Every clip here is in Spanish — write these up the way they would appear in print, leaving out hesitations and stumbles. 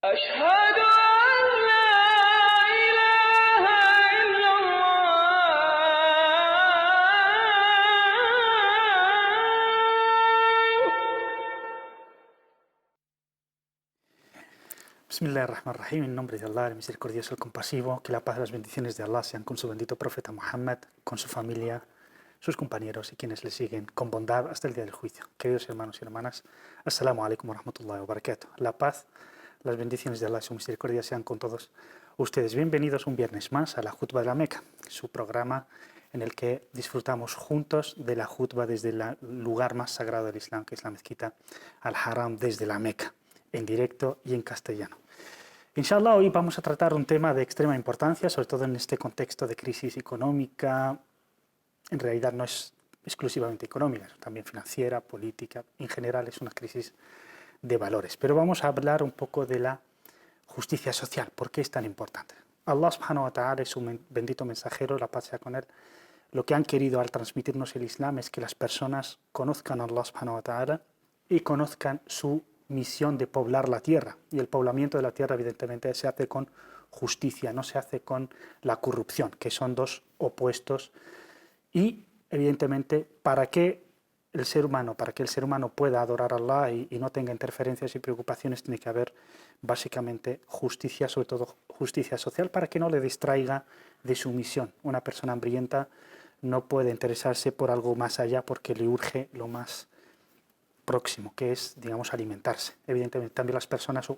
أشهد أن لا إله إلا Bismillahirrahmanirrahim, en nombre de Allah, el misericordioso, el compasivo, que la paz y las bendiciones de Allah sean con su bendito profeta Muhammad, con su familia, sus compañeros y quienes le siguen con bondad hasta el día del juicio. Queridos hermanos y hermanas, Assalamu alaikum wa rahmatullahi wa barakatuh. La paz, las bendiciones de Allah y su misericordia sean con todos ustedes. Bienvenidos un viernes más a la Jutba de la Meca, su programa en el que disfrutamos juntos de la Jutba desde el lugar más sagrado del Islam, que es la mezquita Al-Haram, desde la Meca, en directo y en castellano. Inshallah, hoy vamos a tratar un tema de extrema importancia, sobre todo en este contexto de crisis económica. En realidad no es exclusivamente económica, también financiera, política, en general es una crisis de valores. Pero vamos a hablar un poco de la justicia social, ¿por qué es tan importante? Allah subhanahu wa ta'ala y su bendito mensajero, la paz sea con él, lo que han querido al transmitirnos el Islam es que las personas conozcan a Allah subhanahu wa ta'ala y conozcan su misión de poblar la tierra. Y el poblamiento de la tierra evidentemente se hace con justicia, no se hace con la corrupción, que son dos opuestos. Y evidentemente, para que el ser humano pueda adorar a Allah y no tenga interferencias y preocupaciones, tiene que haber básicamente justicia, sobre todo justicia social, para que no le distraiga de su misión. Una persona hambrienta no puede interesarse por algo más allá porque le urge lo más próximo, que es, digamos, alimentarse. Evidentemente, también las personas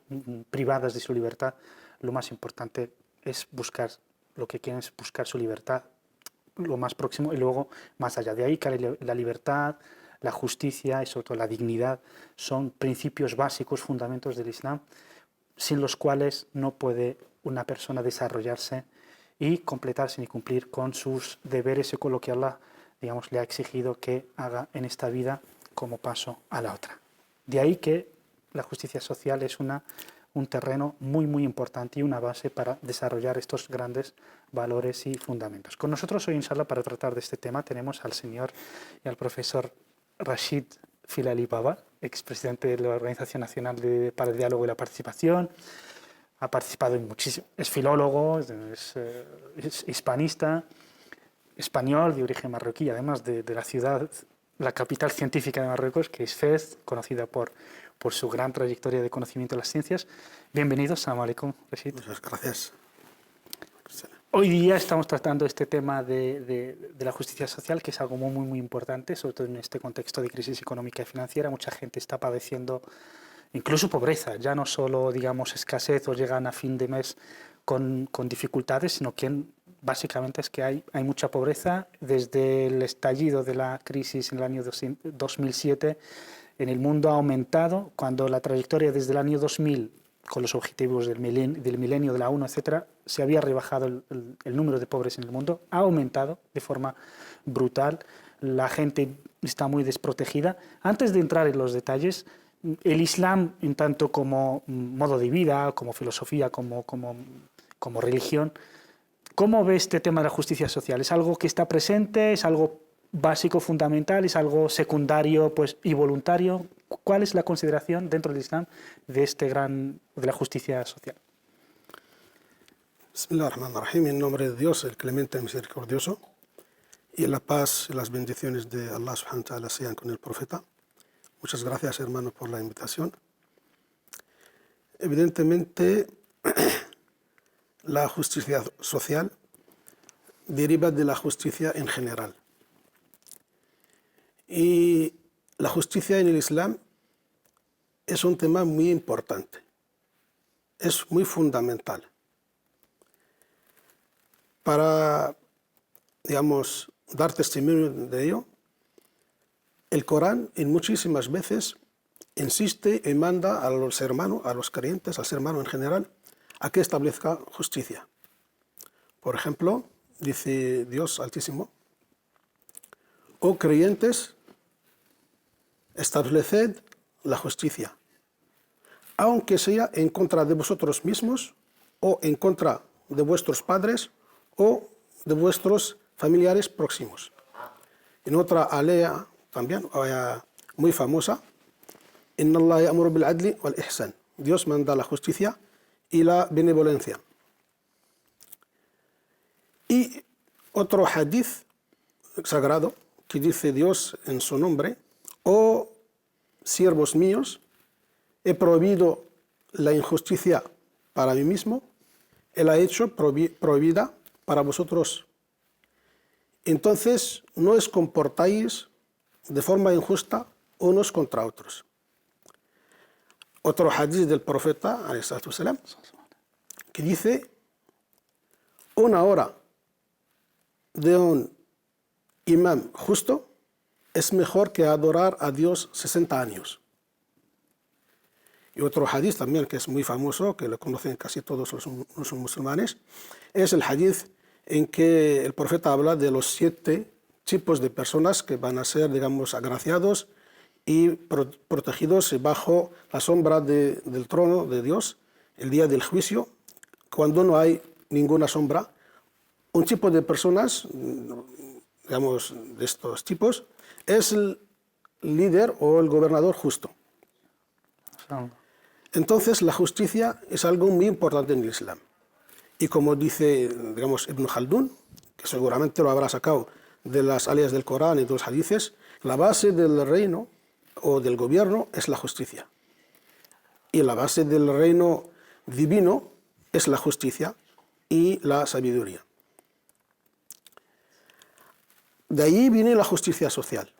privadas de su libertad, lo más importante es buscar, lo que quieren es buscar su libertad, lo más próximo y luego más allá. De ahí que la libertad, la justicia y sobre todo la dignidad son principios básicos, fundamentos del Islam, sin los cuales no puede una persona desarrollarse y completarse ni cumplir con sus deberes y con lo que Allah, digamos, le ha exigido que haga en esta vida como paso a la otra. De ahí que la justicia social es un terreno muy importante y una base para desarrollar estos grandes valores y fundamentos. Con nosotros hoy, inshallah, para tratar de este tema tenemos al señor y al profesor Rashid Filali Baba, expresidente de la Organización Nacional para el Diálogo y la Participación. Ha participado en muchísimo, es filólogo, es hispanista, español de origen marroquí, además de la ciudad, la capital científica de Marruecos, que es Fez, conocida por su gran trayectoria de conocimiento de las ciencias. Bienvenidos, Assalamu alaikum, Rashid. Muchas gracias. Hoy día estamos tratando este tema de la justicia social, que es algo muy importante, sobre todo en este contexto de crisis económica y financiera. Mucha gente está padeciendo incluso pobreza, ya no solo, digamos, escasez o llegan a fin de mes con dificultades, sino que básicamente es que hay mucha pobreza. Desde el estallido de la crisis en el año 2007, en el mundo ha aumentado, cuando la trayectoria desde el año 2000, con los objetivos del milenio de la ONU, etcétera, se había rebajado el número de pobres en el mundo, ha aumentado de forma brutal, la gente está muy desprotegida. Antes de entrar en los detalles, el Islam, en tanto como modo de vida, como filosofía, como religión, ¿cómo ve este tema de la justicia social? ¿Es algo que está presente? ¿Es algo básico, fundamental? ¿Es algo secundario y voluntario? ¿Cuál es la consideración dentro del Islam de la justicia social? Bismillahirrahmanirrahim, en nombre de Dios, el clemente y misericordioso, y la paz y las bendiciones de Allah subhanahu wa ta'ala sean con el profeta. Muchas gracias, hermano, por la invitación. Evidentemente, la justicia social deriva de la justicia en general. Y la justicia en el Islam es un tema muy importante, es muy fundamental. Para, digamos, dar testimonio de ello, el Corán en muchísimas veces insiste y manda a los hermanos, a los creyentes, al ser humano en general, a que establezca justicia. Por ejemplo, dice Dios Altísimo: oh creyentes, estableced la justicia, aunque sea en contra de vosotros mismos, o en contra de vuestros padres, o de vuestros familiares próximos. En otra alea también, muy famosa: Inna Allah ya'muru bil adli wal ihsan. Dios manda la justicia y la benevolencia. Y otro hadith sagrado que dice Dios en su nombre: oh siervos míos, he prohibido la injusticia para mí mismo, Él ha hecho prohibida para vosotros. Entonces no os comportáis de forma injusta unos contra otros. Otro hadith del profeta, ﷺ, que dice: una hora de un imán justo es mejor que adorar a Dios 60 años. Y otro hadith también que es muy famoso, que lo conocen casi todos los musulmanes, es el hadith en que el profeta habla de los 7 tipos de personas que van a ser, digamos, agraciados y protegidos bajo la sombra del trono de Dios el día del juicio, cuando no hay ninguna sombra. Un tipo de personas, digamos, de estos tipos, es el líder o el gobernador justo. Entonces, la justicia es algo muy importante en el Islam. Y como dice, digamos, Ibn Khaldun, que seguramente lo habrá sacado de las áreas del Corán y de los hadices, la base del reino o del gobierno es la justicia. Y la base del reino divino es la justicia y la sabiduría. De ahí viene la justicia social.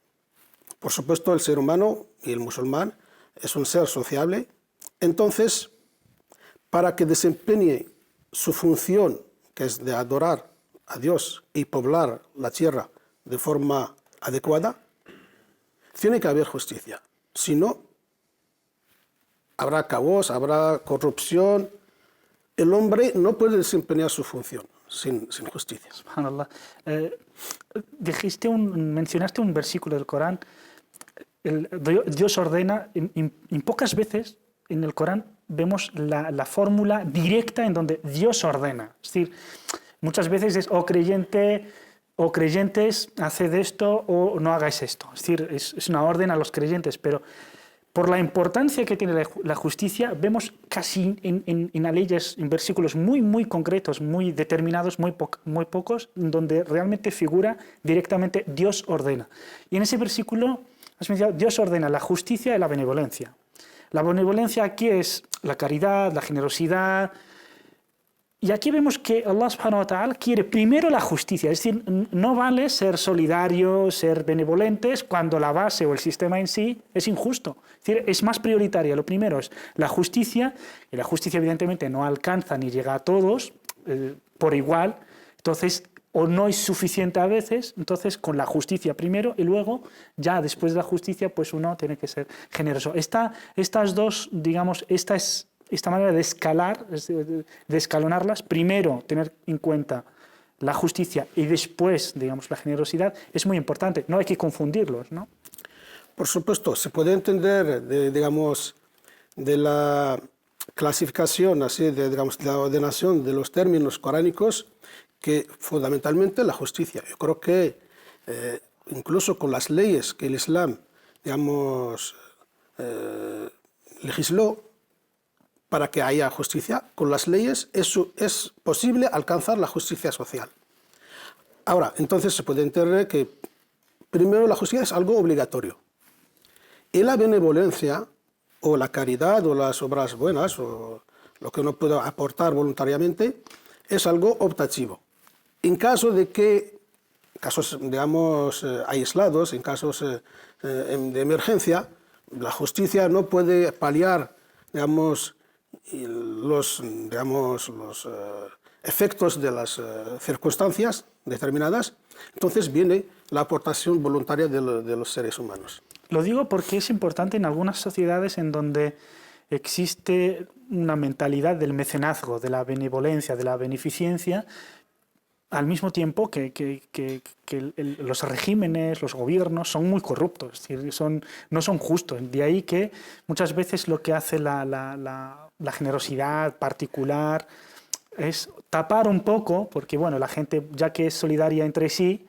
Por supuesto, el ser humano y el musulmán es un ser sociable. Entonces, para que desempeñe su función, que es de adorar a Dios y poblar la tierra de forma adecuada, tiene que haber justicia. Si no, habrá caos, habrá corrupción. El hombre no puede desempeñar su función sin justicia. Subhanallah. Mencionaste un versículo del Corán. Dios ordena, en pocas veces en el Corán vemos la fórmula directa en donde Dios ordena. Es decir, muchas veces es creyentes, haced esto o no hagáis esto. Es decir, es una orden a los creyentes, pero por la importancia que tiene la justicia, vemos casi en leyes, en versículos muy concretos, muy determinados, muy pocos, donde realmente figura directamente Dios ordena. Y en ese versículo has mencionado, Dios ordena la justicia y la benevolencia. La benevolencia aquí es la caridad, la generosidad. Y aquí vemos que Allah subhanahu wa ta'ala quiere primero la justicia, es decir, no vale ser solidarios, ser benevolentes cuando la base o el sistema en sí es injusto. Es decir, es más prioritaria. Lo primero es la justicia, y la justicia evidentemente no alcanza ni llega a todos por igual, entonces, o no es suficiente a veces, entonces con la justicia primero y luego ya después de la justicia pues uno tiene que ser generoso. Estas dos, digamos, esta manera de escalar, de escalonarlas, primero tener en cuenta la justicia y después, digamos, la generosidad, es muy importante. No hay que confundirlos, ¿no? Por supuesto, se puede entender, digamos, de la clasificación, así, digamos, de la ordenación de los términos coránicos, que fundamentalmente la justicia. Yo creo que incluso con las leyes que el Islam, digamos, legisló, para que haya justicia, con las leyes es posible alcanzar la justicia social. Ahora, entonces se puede entender que primero la justicia es algo obligatorio. Y la benevolencia, o la caridad, o las obras buenas, o lo que uno pueda aportar voluntariamente, es algo optativo. En caso de que, casos, digamos, aislados, en casos de emergencia, la justicia no puede paliar, digamos, los efectos de las circunstancias determinadas, entonces viene la aportación voluntaria de los seres humanos. Lo digo porque es importante en algunas sociedades en donde existe una mentalidad del mecenazgo, de la benevolencia, de la beneficencia, al mismo tiempo que los regímenes, los gobiernos son muy corruptos, es decir, no son justos. De ahí que muchas veces lo que hace la generosidad particular es tapar un poco, porque bueno, la gente, ya que es solidaria entre sí,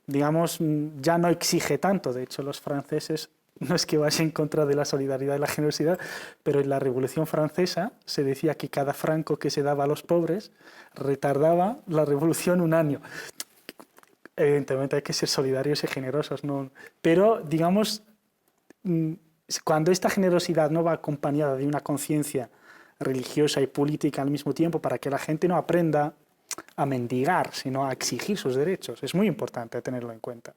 digamos, ya no exige tanto. De hecho, los franceses, no es que vayan en contra de la solidaridad y la generosidad, pero en la Revolución Francesa se decía que cada franco que se daba a los pobres retardaba la revolución un año. Evidentemente hay que ser solidarios y generosos, ¿no? Pero, digamos, cuando esta generosidad no va acompañada de una conciencia religiosa y política al mismo tiempo, para que la gente no aprenda a mendigar, sino a exigir sus derechos, es muy importante tenerlo en cuenta.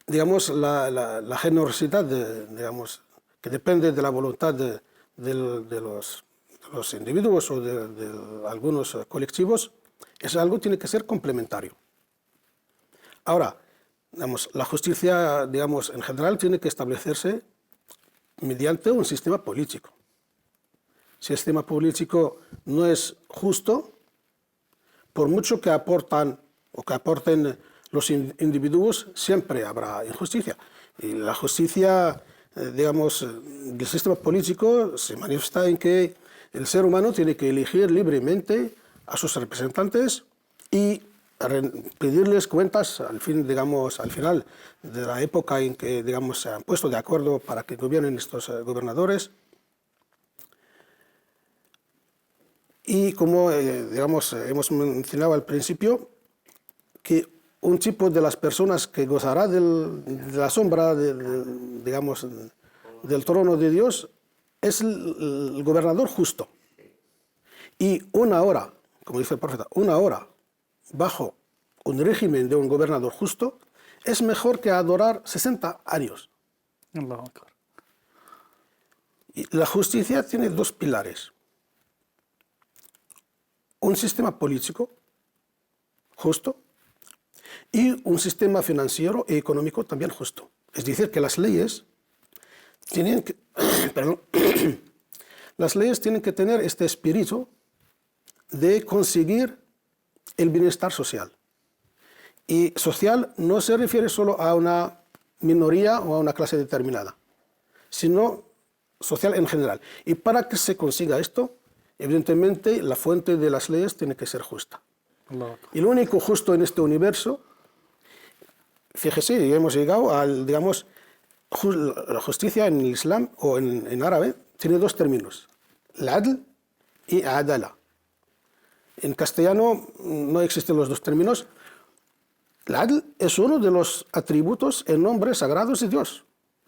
Digamos, la generosidad, digamos, que depende de la voluntad de los individuos o de algunos colectivos, es algo que tiene que ser complementario. Ahora, digamos, la justicia, digamos, en general tiene que establecerse mediante un sistema político. Si el sistema político no es justo, por mucho que aporten los individuos, siempre habrá injusticia. Y la justicia, digamos, del sistema político se manifiesta en que el ser humano tiene que elegir libremente a sus representantes y pedirles cuentas al final de la época en que, digamos, se han puesto de acuerdo para que gobiernen estos gobernadores. Y como, digamos, hemos mencionado al principio, que un tipo de las personas que gozará de la sombra, digamos, del trono de Dios, es el gobernador justo. Y una hora, como dice el profeta, una hora bajo un régimen de un gobernador justo es mejor que adorar 60 años. Y la justicia tiene dos pilares. Un sistema político justo y un sistema financiero y económico también justo. Es decir, que las leyes tienen que, las leyes tienen que tener este espíritu de conseguir el bienestar social. Y social no se refiere solo a una minoría o a una clase determinada, sino social en general. Y para que se consiga esto, evidentemente la fuente de las leyes tiene que ser justa. Y lo único justo en este universo, fíjese, hemos llegado al, digamos, la justicia en el Islam o en árabe tiene dos términos, al-adl y adala. En castellano no existen los dos términos. El-adl es uno de los atributos en nombres sagrados de Dios.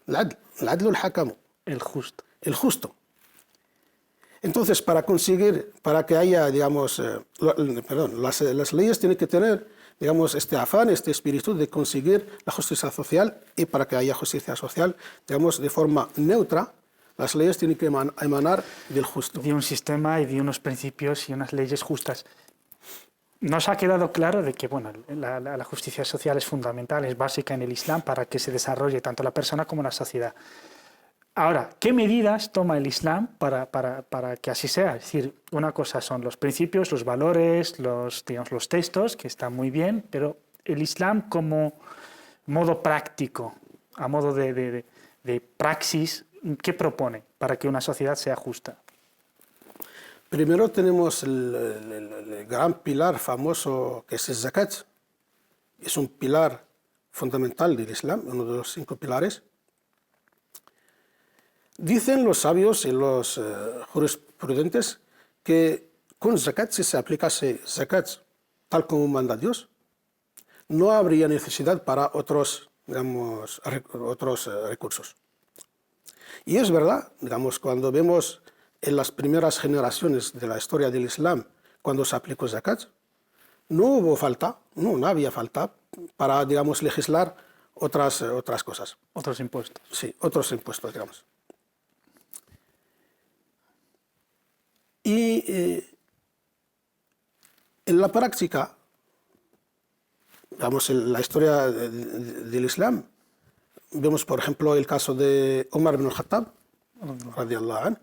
El-adl al-hakamu. El justo. El justo. Entonces, para que haya, digamos, las leyes tienen que tener, digamos, este afán, este espíritu de conseguir la justicia social, y para que haya justicia social, digamos, de forma neutra, las leyes tienen que emanar del justo. De un sistema y de unos principios y unas leyes justas. Nos ha quedado claro de que bueno, la justicia social es fundamental, es básica en el Islam para que se desarrolle tanto la persona como la sociedad. Ahora, ¿qué medidas toma el Islam para que así sea? Es decir, una cosa son los principios, los valores, los textos, que están muy bien, pero el Islam como modo práctico, a modo de praxis, ¿qué propone para que una sociedad sea justa? Primero tenemos el gran pilar famoso que es el zakat. Es un pilar fundamental del Islam, uno de los 5 pilares. Dicen los sabios y los jurisprudentes que con zakat, si se aplicase zakat tal como manda Dios, no habría necesidad para otros, digamos, recursos. Y es verdad, digamos, cuando vemos en las primeras generaciones de la historia del Islam, cuando se aplicó zakat, no había falta para, digamos, legislar otras cosas. Otros impuestos. Sí, otros impuestos, digamos. Y en la práctica, digamos, en la historia del Islam, vemos, por ejemplo, el caso de Omar ibn al-Khattab, radiallahu anhu,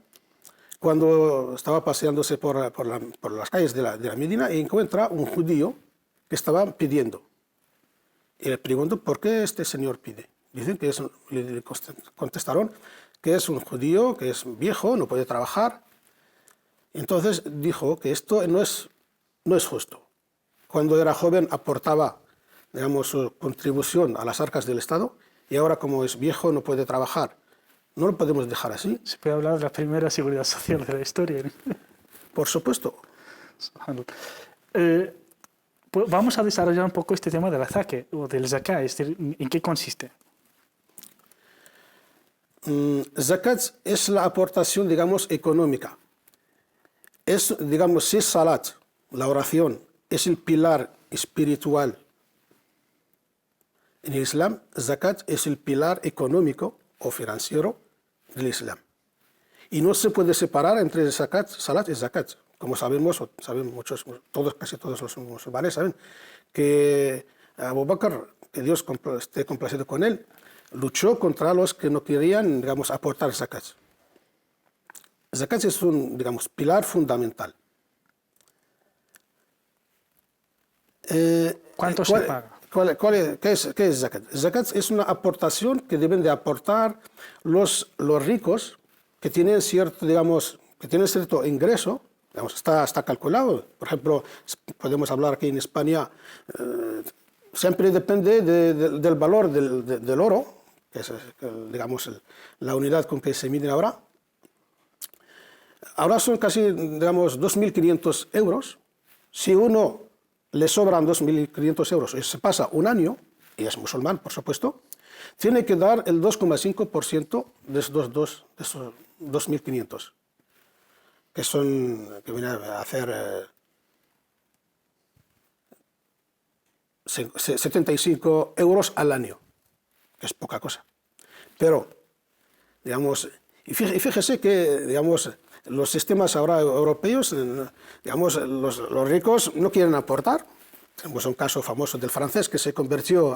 cuando estaba paseándose por las calles de la Medina y encuentra un judío que estaba pidiendo. Y le pregunto, ¿por qué este señor pide? Dicen que le contestaron que es un judío, que es viejo, no puede trabajar. Entonces dijo que esto no es justo. Cuando era joven aportaba, digamos, su contribución a las arcas del Estado y ahora como es viejo no puede trabajar. No lo podemos dejar así. Se puede hablar de la primera seguridad social de la historia. Por supuesto. Pues vamos a desarrollar un poco este tema del zaque o del zakat, es decir, ¿en qué consiste? Zakat es la aportación, digamos, económica. Es, digamos, si salat, la oración, es el pilar espiritual en el Islam, zakat es el pilar económico o financiero del Islam. Y no se puede separar entre zakat, salat y zakat. Como sabemos, casi todos los musulmanes saben que Abu Bakr, que Dios esté complacido con él, luchó contra los que no querían, digamos, aportar zakat. Zakat es un, digamos, pilar fundamental. ¿Cuánto se paga? ¿Qué es zakat? Zakat es una aportación que deben de aportar los ricos que tienen cierto, digamos, que tienen cierto ingreso. Digamos, está calculado. Por ejemplo, podemos hablar aquí en España, siempre depende del valor del oro, que es, digamos, la unidad con que se miden ahora. Ahora son casi, digamos, 2.500 euros. Si uno le sobran 2.500 euros y se pasa un año, y es musulmán, por supuesto, tiene que dar el 2,5% de esos 2.500, que viene a hacer 75 euros al año, que es poca cosa. Pero, digamos, y fíjese que, digamos, los sistemas ahora europeos, digamos, los ricos no quieren aportar. Tenemos un caso famoso del francés que se convirtió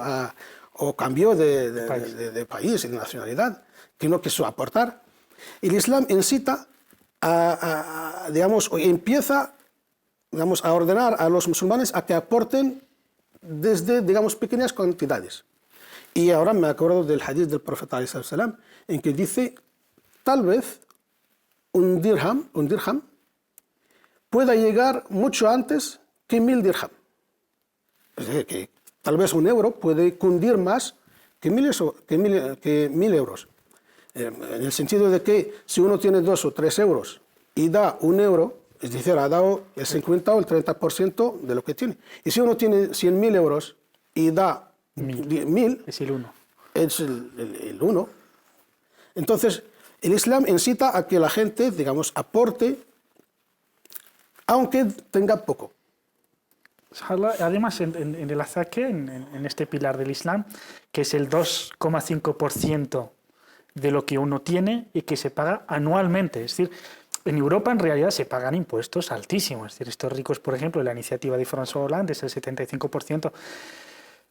o cambió de país y de nacionalidad, que no quiso aportar. El Islam incita digamos, empieza, digamos, a ordenar a los musulmanes a que aporten desde, digamos, pequeñas cantidades. Y ahora me acuerdo del hadith del profeta ﷺ, en que dice, tal vez un dirham pueda llegar mucho antes que 1000 dirham. Es decir, que tal vez un euro puede cundir más que 1000 euros. En el sentido de que si uno tiene 2 o 3 euros y da un euro, es decir, ha dado el 50 o el 30% de lo que tiene. Y si uno tiene 100.000 euros y da 1000, es el 1. Es el 1. Entonces, el Islam incita a que la gente, digamos, aporte, aunque tenga poco. Además, en el zakat, en este pilar del Islam, que es el 2,5% de lo que uno tiene y que se paga anualmente. Es decir, en Europa en realidad se pagan impuestos altísimos. Es decir, estos ricos, por ejemplo, la iniciativa de François Hollande es el 75%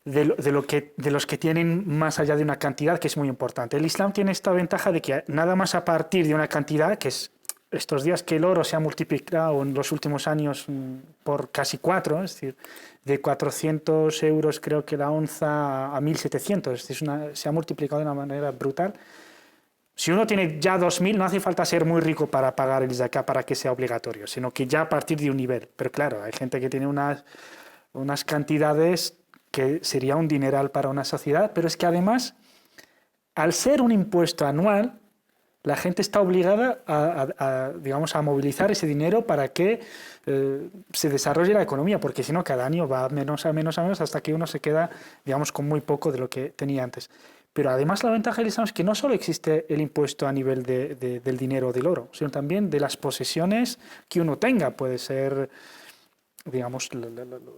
de los que tienen más allá de una cantidad que es muy importante. El Islam tiene esta ventaja de que nada más a partir de una cantidad, que es estos días que el oro se ha multiplicado en los últimos años por casi 4, es decir, de 400 euros creo que la onza a 1.700, es decir, se ha multiplicado de una manera brutal. Si uno tiene ya 2.000, no hace falta ser muy rico para pagar el zakat para que sea obligatorio, sino que ya a partir de un nivel. Pero claro, hay gente que tiene unas cantidades que sería un dineral para una sociedad, pero es que además, al ser un impuesto anual, la gente está obligada digamos, a movilizar ese dinero para que se desarrolle la economía, porque si no, cada año va menos a menos hasta que uno se queda, digamos, con muy poco de lo que tenía antes. Pero además la ventaja del Islam es que no solo existe el impuesto a nivel del dinero o del oro, sino también de las posesiones que uno tenga. Puede ser, digamos, en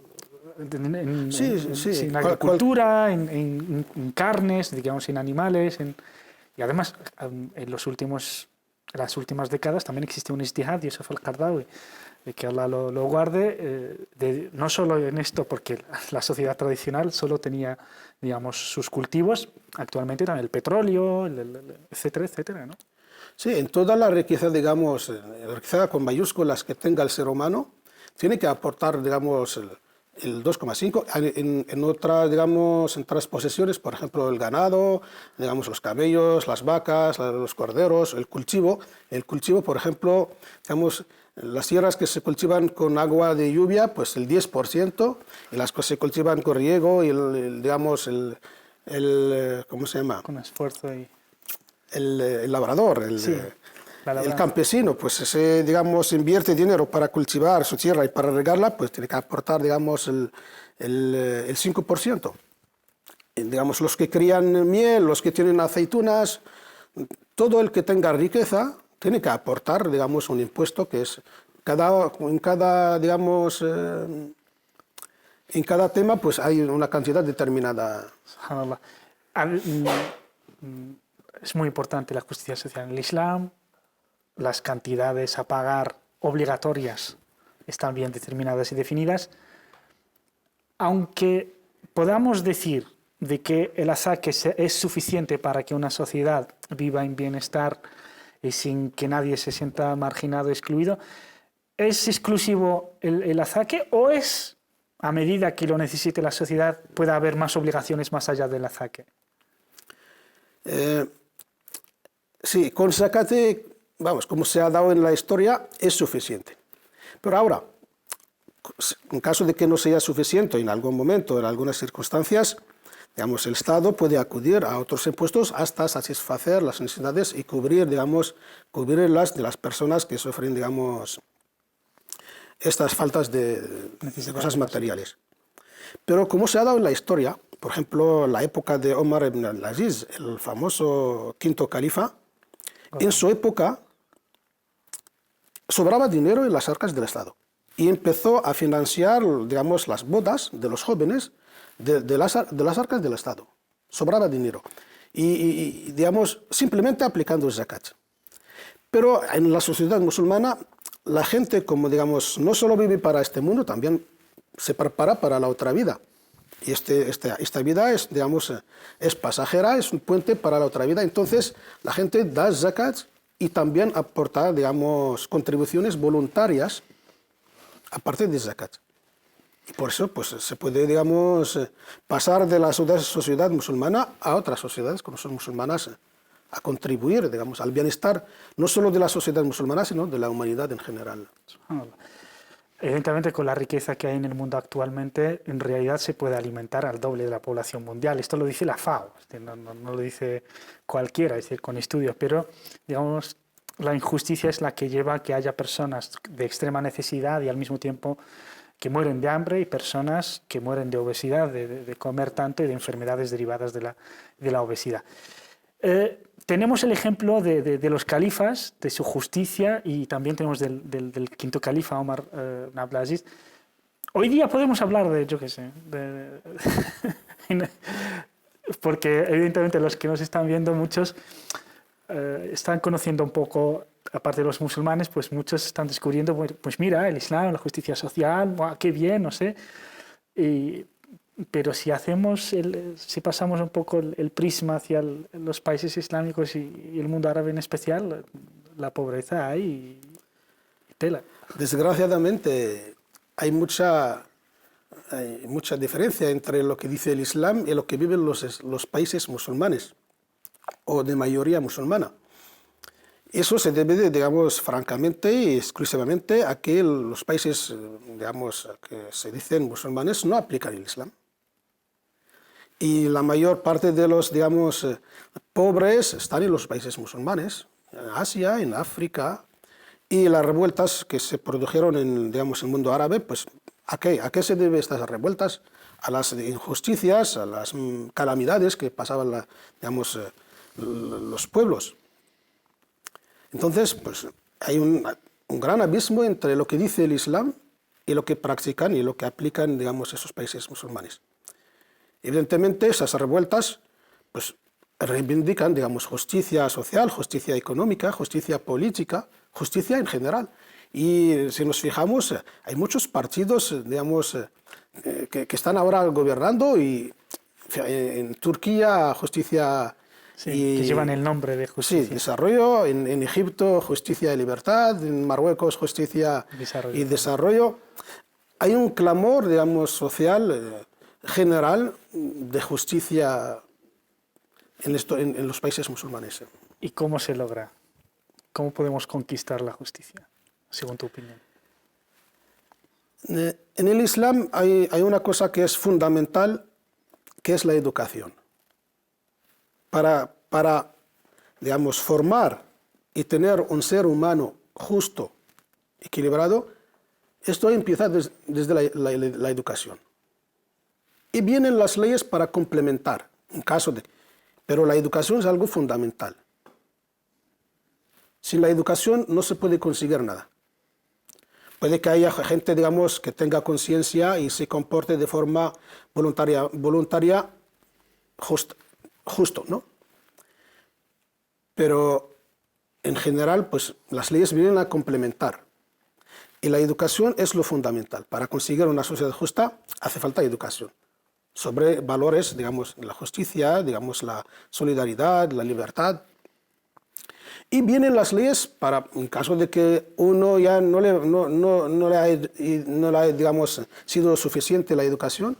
agricultura, en carnes, digamos, en animales. Y además, en los últimos las últimas décadas también existe un ijtihad, Yusuf al-Qaradawi, de que Allah lo guarde, no solo en esto, porque la sociedad tradicional solo tenía, digamos, sus cultivos, actualmente también el petróleo, etcétera, etcétera, ¿no? Sí, en toda la riqueza, digamos, la riqueza con mayúsculas que tenga el ser humano, tiene que aportar, digamos, el 2,5. En otras, digamos, en otras posesiones, por ejemplo, el ganado, digamos, los camellos, las vacas, los corderos, el cultivo, por ejemplo, digamos, las tierras que se cultivan con agua de lluvia, pues el 10%, y las que se cultivan con riego y digamos, ¿cómo se llama? Con esfuerzo y... El labrador, Sí, la el labranza. campesino, pues ese, digamos, invierte dinero para cultivar su tierra y para regarla, pues tiene que aportar, digamos, el 5%. Digamos, los que crían miel, los que tienen aceitunas, todo el que tenga riqueza tiene que aportar, digamos, un impuesto que es en cada, digamos, en cada tema, pues hay una cantidad determinada. Subhanallah. Es muy importante la justicia social en el Islam. Las cantidades a pagar obligatorias están bien determinadas y definidas. Aunque podamos decir de que el azaque es suficiente para que una sociedad viva en bienestar y sin que nadie se sienta marginado, excluido, ¿es exclusivo el azaque o es, a medida que lo necesite la sociedad, puede haber más obligaciones más allá del azaque? Sí, con zacate, vamos, como se ha dado en la historia, es suficiente. Pero ahora, en caso de que no sea suficiente en algún momento, en algunas circunstancias, digamos, el Estado puede acudir a otros impuestos hasta satisfacer las necesidades y cubrir, digamos, cubrirlas de las personas que sufren, digamos, estas faltas de cosas materiales. Pero como se ha dado en la historia, por ejemplo, la época de Omar ibn al-Aziz, el famoso quinto califa, en su época sobraba dinero en las arcas del Estado y empezó a financiar, digamos, las bodas de los jóvenes de las arcas del Estado. Sobraba dinero y, digamos, simplemente aplicando el zakat. Pero en la sociedad musulmana, la gente, como digamos, no solo vive para este mundo, también se prepara para la otra vida. Y esta vida es, digamos, es pasajera, es un puente para la otra vida. Entonces, la gente da zakat y también aporta, digamos, contribuciones voluntarias aparte de zakat. Y por eso, pues, se puede, digamos, pasar de la sociedad musulmana a otras sociedades que no son musulmanas, a contribuir, digamos, al bienestar no solo de la sociedad musulmana, sino de la humanidad en general. Evidentemente, con la riqueza que hay en el mundo actualmente, en realidad se puede alimentar al doble de la población mundial. Esto lo dice la FAO, no lo dice cualquiera, es decir, con estudios, pero, digamos, la injusticia es la que lleva a que haya personas de extrema necesidad y al mismo tiempo que mueren de hambre y personas que mueren de obesidad, de comer tanto y de enfermedades derivadas de la obesidad. Tenemos el ejemplo de los califas, de su justicia, y también tenemos del quinto califa, Omar ibn Abdulaziz. Hoy día podemos hablar de, yo qué sé, porque evidentemente los que nos están viendo, muchos están conociendo un poco, aparte de los musulmanes, pues muchos están descubriendo, pues mira, el Islam, la justicia social, ¡buah, qué bien, no sé! Pero si pasamos un poco el prisma hacia los países islámicos y el mundo árabe en especial, la pobreza hay y tela. Desgraciadamente, hay mucha diferencia entre lo que dice el Islam y lo que viven los países musulmanes o de mayoría musulmana. Eso se debe, digamos, francamente y exclusivamente a que los países, digamos, que se dicen musulmanes no aplican el Islam. Y la mayor parte de los, digamos, pobres están en los países musulmanes, en Asia, en África, y las revueltas que se produjeron en, digamos, el mundo árabe, pues, ¿a qué se deben estas revueltas? A las injusticias, a las calamidades que pasaban, digamos, los pueblos. Entonces, pues, hay un gran abismo entre lo que dice el Islam y lo que practican y lo que aplican, digamos, esos países musulmanes. Evidentemente, esas revueltas, pues, reivindican, digamos, justicia social, justicia económica, justicia política, justicia en general. Y si nos fijamos, hay muchos partidos, digamos, que están ahora gobernando y en Turquía justicia Sí, y, que llevan el nombre de sí, justicia. desarrollo, en Egipto justicia y libertad, en Marruecos justicia Desarrollo. y desarrollo. Hay un clamor, digamos, social general de justicia en los países musulmanes. ¿Y cómo se logra? ¿Cómo podemos conquistar la justicia, según tu opinión? En el Islam hay una cosa que es fundamental, que es la educación. Para, digamos, formar y tener un ser humano justo, equilibrado, esto empieza desde la educación. Y vienen las leyes para complementar, en caso de... Pero la educación es algo fundamental. Sin la educación no se puede conseguir nada. Puede que haya gente, digamos, que tenga conciencia y se comporte de forma voluntaria justo, ¿no? Pero en general, pues las leyes vienen a complementar. Y la educación es lo fundamental. Para conseguir una sociedad justa hace falta educación sobre valores, digamos, la justicia, digamos, la solidaridad, la libertad. Y vienen las leyes para, en caso de que uno ya no le ha, digamos, sido suficiente la educación,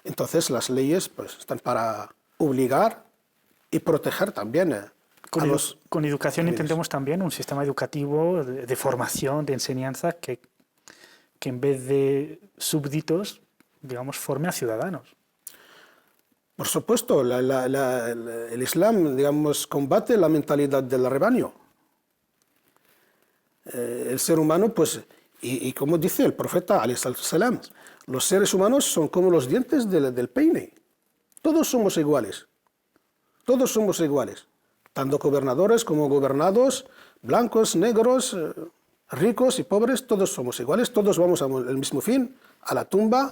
entonces las leyes pues, están para obligar y proteger también Con educación familias. entendemos también un sistema educativo de formación, de enseñanza, que en vez de súbditos, digamos, forme a ciudadanos. Por supuesto, el Islam, digamos, combate la mentalidad del rebaño. El ser humano, pues, y como dice el profeta, ﷺ, los seres humanos son como los dientes del peine. Todos somos iguales. Todos somos iguales. Tanto gobernadores como gobernados, blancos, negros, ricos y pobres, todos somos iguales. Todos vamos al mismo fin, a la tumba.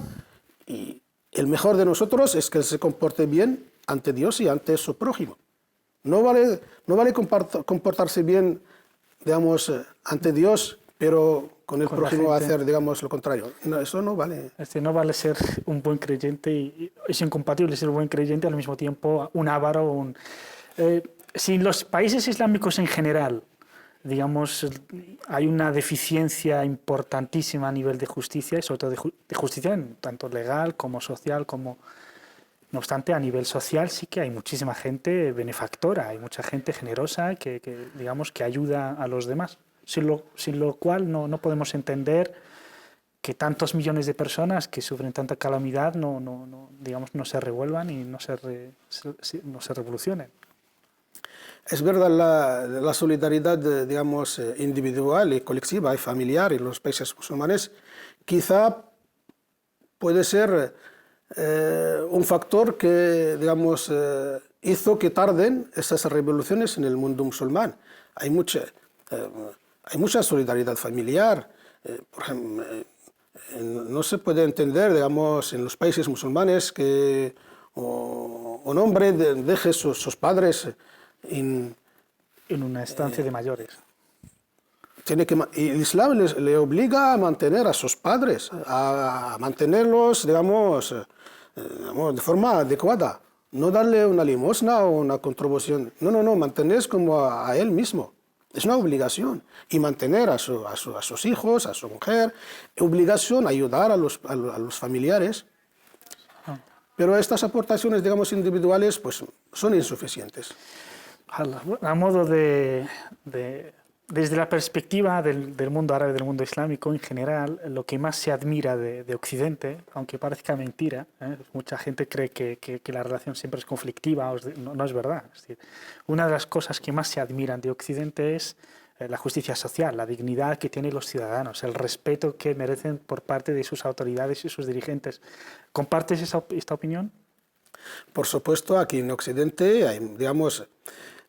Y el mejor de nosotros es que se comporte bien ante Dios y ante su prójimo. No vale comportarse bien, digamos, ante Dios, pero con el prójimo hacer, digamos, lo contrario. No, eso no vale. No vale ser un buen creyente y es incompatible ser un buen creyente al mismo tiempo un avaro. Si en los países islámicos en general, digamos, hay una deficiencia importantísima a nivel de justicia, y sobre todo de justicia tanto legal como social, como... No obstante, a nivel social sí que hay muchísima gente benefactora, hay mucha gente generosa que digamos, que ayuda a los demás, sin lo cual no podemos entender que tantos millones de personas que sufren tanta calamidad digamos, no se revuelvan y no se revolucionen. Es verdad, la solidaridad, digamos, individual y colectiva y familiar en los países musulmanes quizá puede ser un factor que, digamos, hizo que tarden esas revoluciones en el mundo musulmán. Hay mucha solidaridad familiar. Por ejemplo, no se puede entender, digamos, en los países musulmanes que un hombre deje sus padres en una estancia de mayores. El Islam le obliga a mantener a sus padres, a mantenerlos, digamos, de forma adecuada. No darle una limosna o una contribución. No, mantenerles como a él mismo. Es una obligación. Y mantener a sus hijos, a su mujer. Obligación ayudar a los familiares. Pero estas aportaciones, digamos, individuales, pues son insuficientes. A modo desde la perspectiva del mundo árabe, del mundo islámico en general, lo que más se admira de Occidente, aunque parezca mentira, mucha gente cree que la relación siempre es conflictiva, no es verdad. Es decir, una de las cosas que más se admiran de Occidente es la justicia social, la dignidad que tienen los ciudadanos, el respeto que merecen por parte de sus autoridades y sus dirigentes. ¿Compartes esta opinión? Por supuesto, aquí en Occidente, digamos,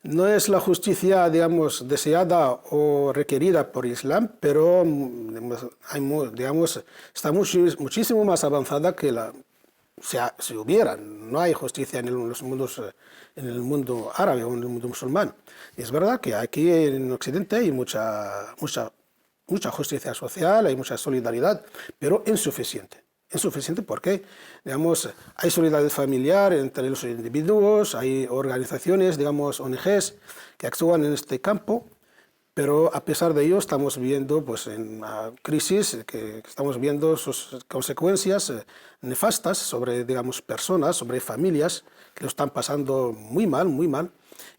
no es la justicia, digamos, deseada o requerida por Islam, pero, digamos, está muchísimo más avanzada que si hubiera, no hay justicia en el mundo árabe o en el mundo musulmán. Y es verdad que aquí en Occidente hay mucha justicia social, hay mucha solidaridad, pero insuficiente. Insuficiente porque, digamos, hay solidaridad familiar entre los individuos, hay organizaciones, digamos, ONGs, que actúan en este campo, pero a pesar de ello estamos viendo pues, en una crisis, que estamos viendo sus consecuencias nefastas sobre, digamos, personas, sobre familias que lo están pasando muy mal, muy mal.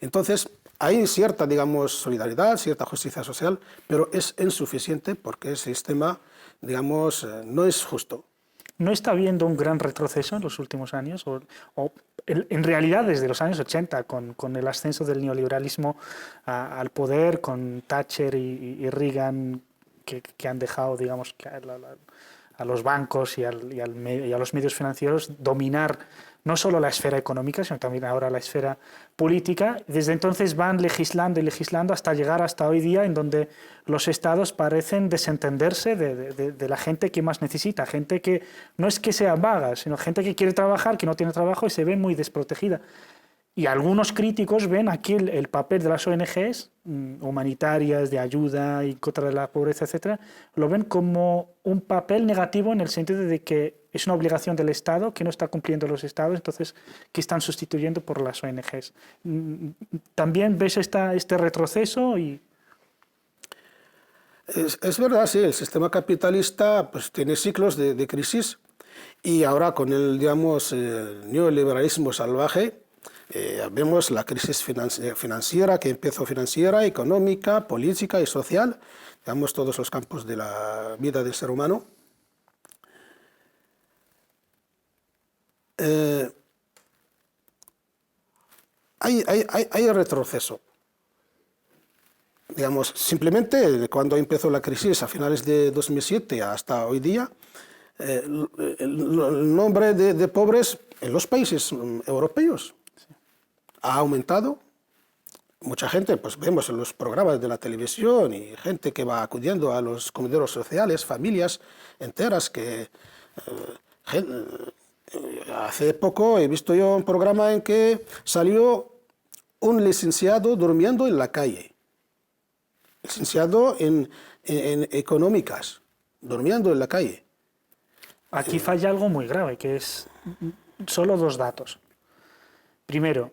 Entonces, hay cierta, digamos, solidaridad, cierta justicia social, pero es insuficiente porque el sistema, digamos, no es justo. ¿No está habiendo un gran retroceso en los últimos años? En realidad, desde los años 80, con el ascenso del neoliberalismo al poder, con Thatcher y Reagan, que han dejado, digamos, a los bancos y a los medios financieros dominar no solo la esfera económica, sino también ahora la esfera política. Desde entonces van legislando y legislando hasta llegar hasta hoy día, en donde los estados parecen desentenderse de la gente que más necesita, gente que no es que sea vaga, sino gente que quiere trabajar, que no tiene trabajo y se ve muy desprotegida. Y algunos críticos ven aquí el papel de las ONGs humanitarias, de ayuda y contra la pobreza, etcétera, lo ven como un papel negativo en el sentido de que es una obligación del Estado que no está cumpliendo los Estados, entonces que están sustituyendo por las ONGs. ¿También ves este retroceso? Es verdad, sí, el sistema capitalista pues, tiene ciclos de crisis y ahora con el, digamos, el neoliberalismo salvaje, vemos la crisis financiera que empezó financiera, económica, política y social, digamos todos los campos de la vida del ser humano. Hay retroceso. Digamos, simplemente cuando empezó la crisis a finales de 2007 hasta hoy día, el nombre de pobres en los países europeos ha aumentado. Mucha gente, pues vemos en los programas de la televisión y gente que va acudiendo a los comedores sociales, familias enteras que... hace poco he visto yo un programa en que salió un licenciado durmiendo en la calle. Licenciado en económicas, durmiendo en la calle. Aquí falla algo muy grave, que es solo dos datos. Primero,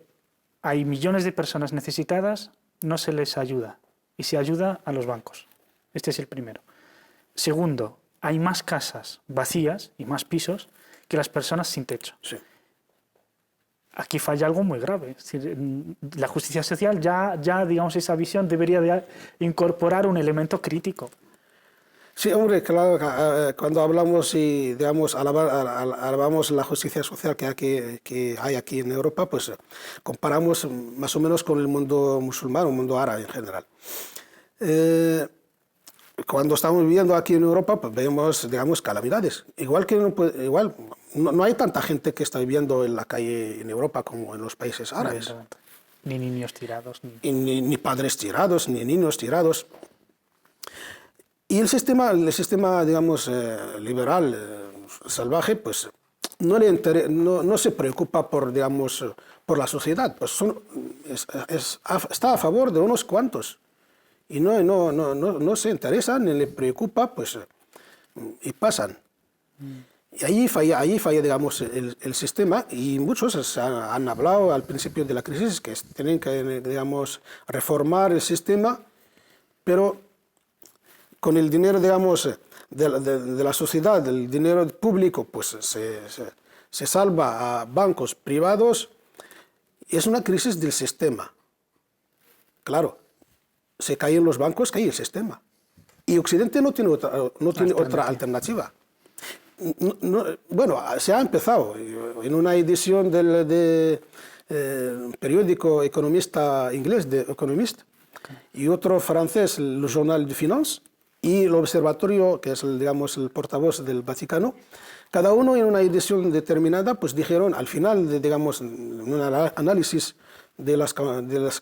hay millones de personas necesitadas, no se les ayuda, y se ayuda a los bancos. Este es el primero. Segundo, hay más casas vacías y más pisos que las personas sin techo. Sí. Aquí falla algo muy grave. Es decir, la justicia social ya, digamos, esa visión debería de incorporar un elemento crítico. Sí, hombre, claro, cuando hablamos y, digamos, alabamos la justicia social que hay aquí en Europa, pues comparamos más o menos con el mundo musulmán o el mundo árabe en general. Cuando estamos viviendo aquí en Europa, pues vemos, digamos, calamidades. Igual no hay tanta gente que está viviendo en la calle en Europa como en los países árabes. Ni niños tirados. Ni padres tirados, ni niños tirados. Y el sistema digamos, liberal, salvaje, pues no se preocupa por, digamos, por la sociedad. Pues está a favor de unos cuantos. Y no se interesa ni le preocupa, pues, y pasan. Y allí falla, digamos, el sistema, y muchos han hablado al principio de la crisis que tienen que, digamos, reformar el sistema, pero con el dinero, digamos, de la sociedad, el dinero público, pues se salva a bancos privados. Es una crisis del sistema. Claro, se caen los bancos, cae el sistema. Y Occidente no tiene otra alternativa. Bueno, se ha empezado en una edición del periódico economista inglés, The Economist, y otro francés, el Journal de Finance, y el Observatorio, que es, digamos, el portavoz del Vaticano. Cada uno en una edición determinada, pues dijeron, al final, digamos, un análisis de las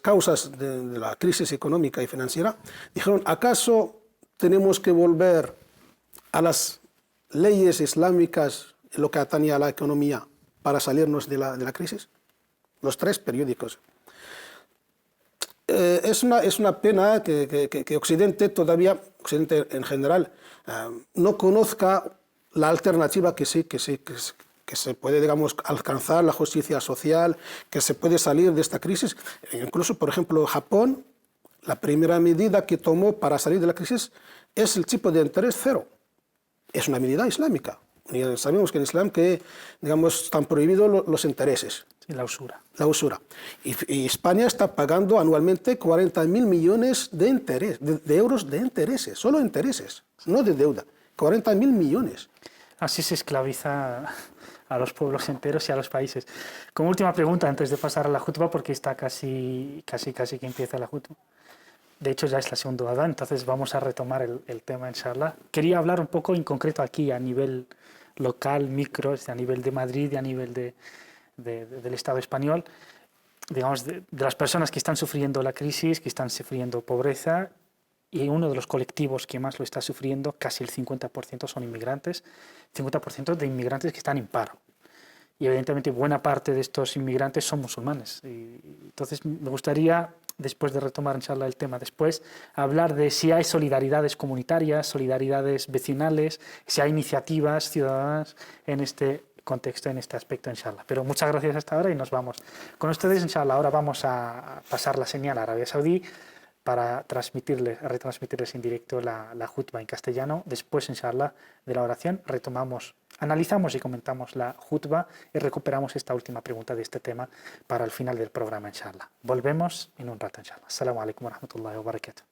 causas de la crisis económica y financiera, dijeron, ¿acaso tenemos que volver a las leyes islámicas en lo que atañe a la economía para salirnos de la crisis? Los 3 periódicos. Es una pena que Occidente todavía, Occidente en general, no conozca la alternativa que se puede, digamos, alcanzar la justicia social, que se puede salir de esta crisis. Incluso, por ejemplo, Japón, la primera medida que tomó para salir de la crisis es el tipo de interés cero. Es una medida islámica. Y sabemos que en Islam digamos, están prohibidos los intereses. Sí, la usura. La usura. Y España está pagando anualmente 40.000 millones de euros de intereses, solo intereses, no de deuda. 40.000 millones. Así se esclaviza a los pueblos enteros y a los países. Como última pregunta, antes de pasar a la jutba, porque está casi que empieza la jutba. De hecho, ya es la segunda hora, entonces vamos a retomar el tema, inshallah. Quería hablar un poco en concreto aquí, a nivel local, micro, a nivel de Madrid y a nivel del Estado español, digamos, de las personas que están sufriendo la crisis, que están sufriendo pobreza, y uno de los colectivos que más lo está sufriendo, casi el 50% son inmigrantes, 50% de inmigrantes que están en paro. Y evidentemente buena parte de estos inmigrantes son musulmanes. Y entonces me gustaría, después de retomar inshallah el tema después, hablar de si hay solidaridades comunitarias, solidaridades vecinales, si hay iniciativas ciudadanas en este contexto, en este aspecto, inshallah. Pero muchas gracias hasta ahora y nos vamos con ustedes, inshallah. Ahora vamos a pasar la señal a Arabia Saudí para retransmitirles en directo la jutba en castellano. Después, inshallah, de la oración, analizamos y comentamos la jutba y recuperamos esta última pregunta de este tema para el final del programa, inshallah. Volvemos en un rato, inshallah. Assalamu alaikum wa rahmatullahi wa barakatuh.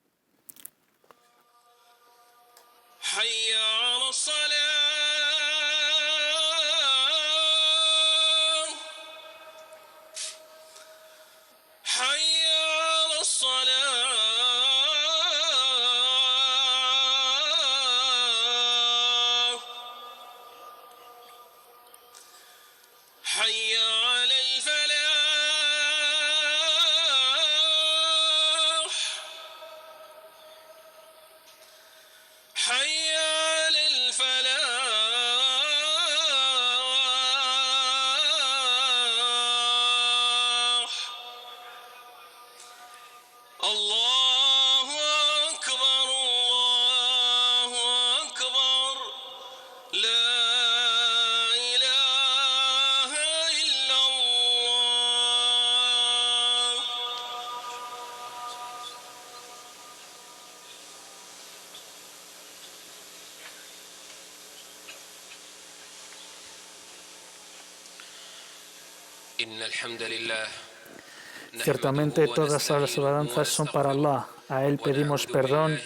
Ciertamente todas las alabanzas son para Allah. A Él pedimos perdón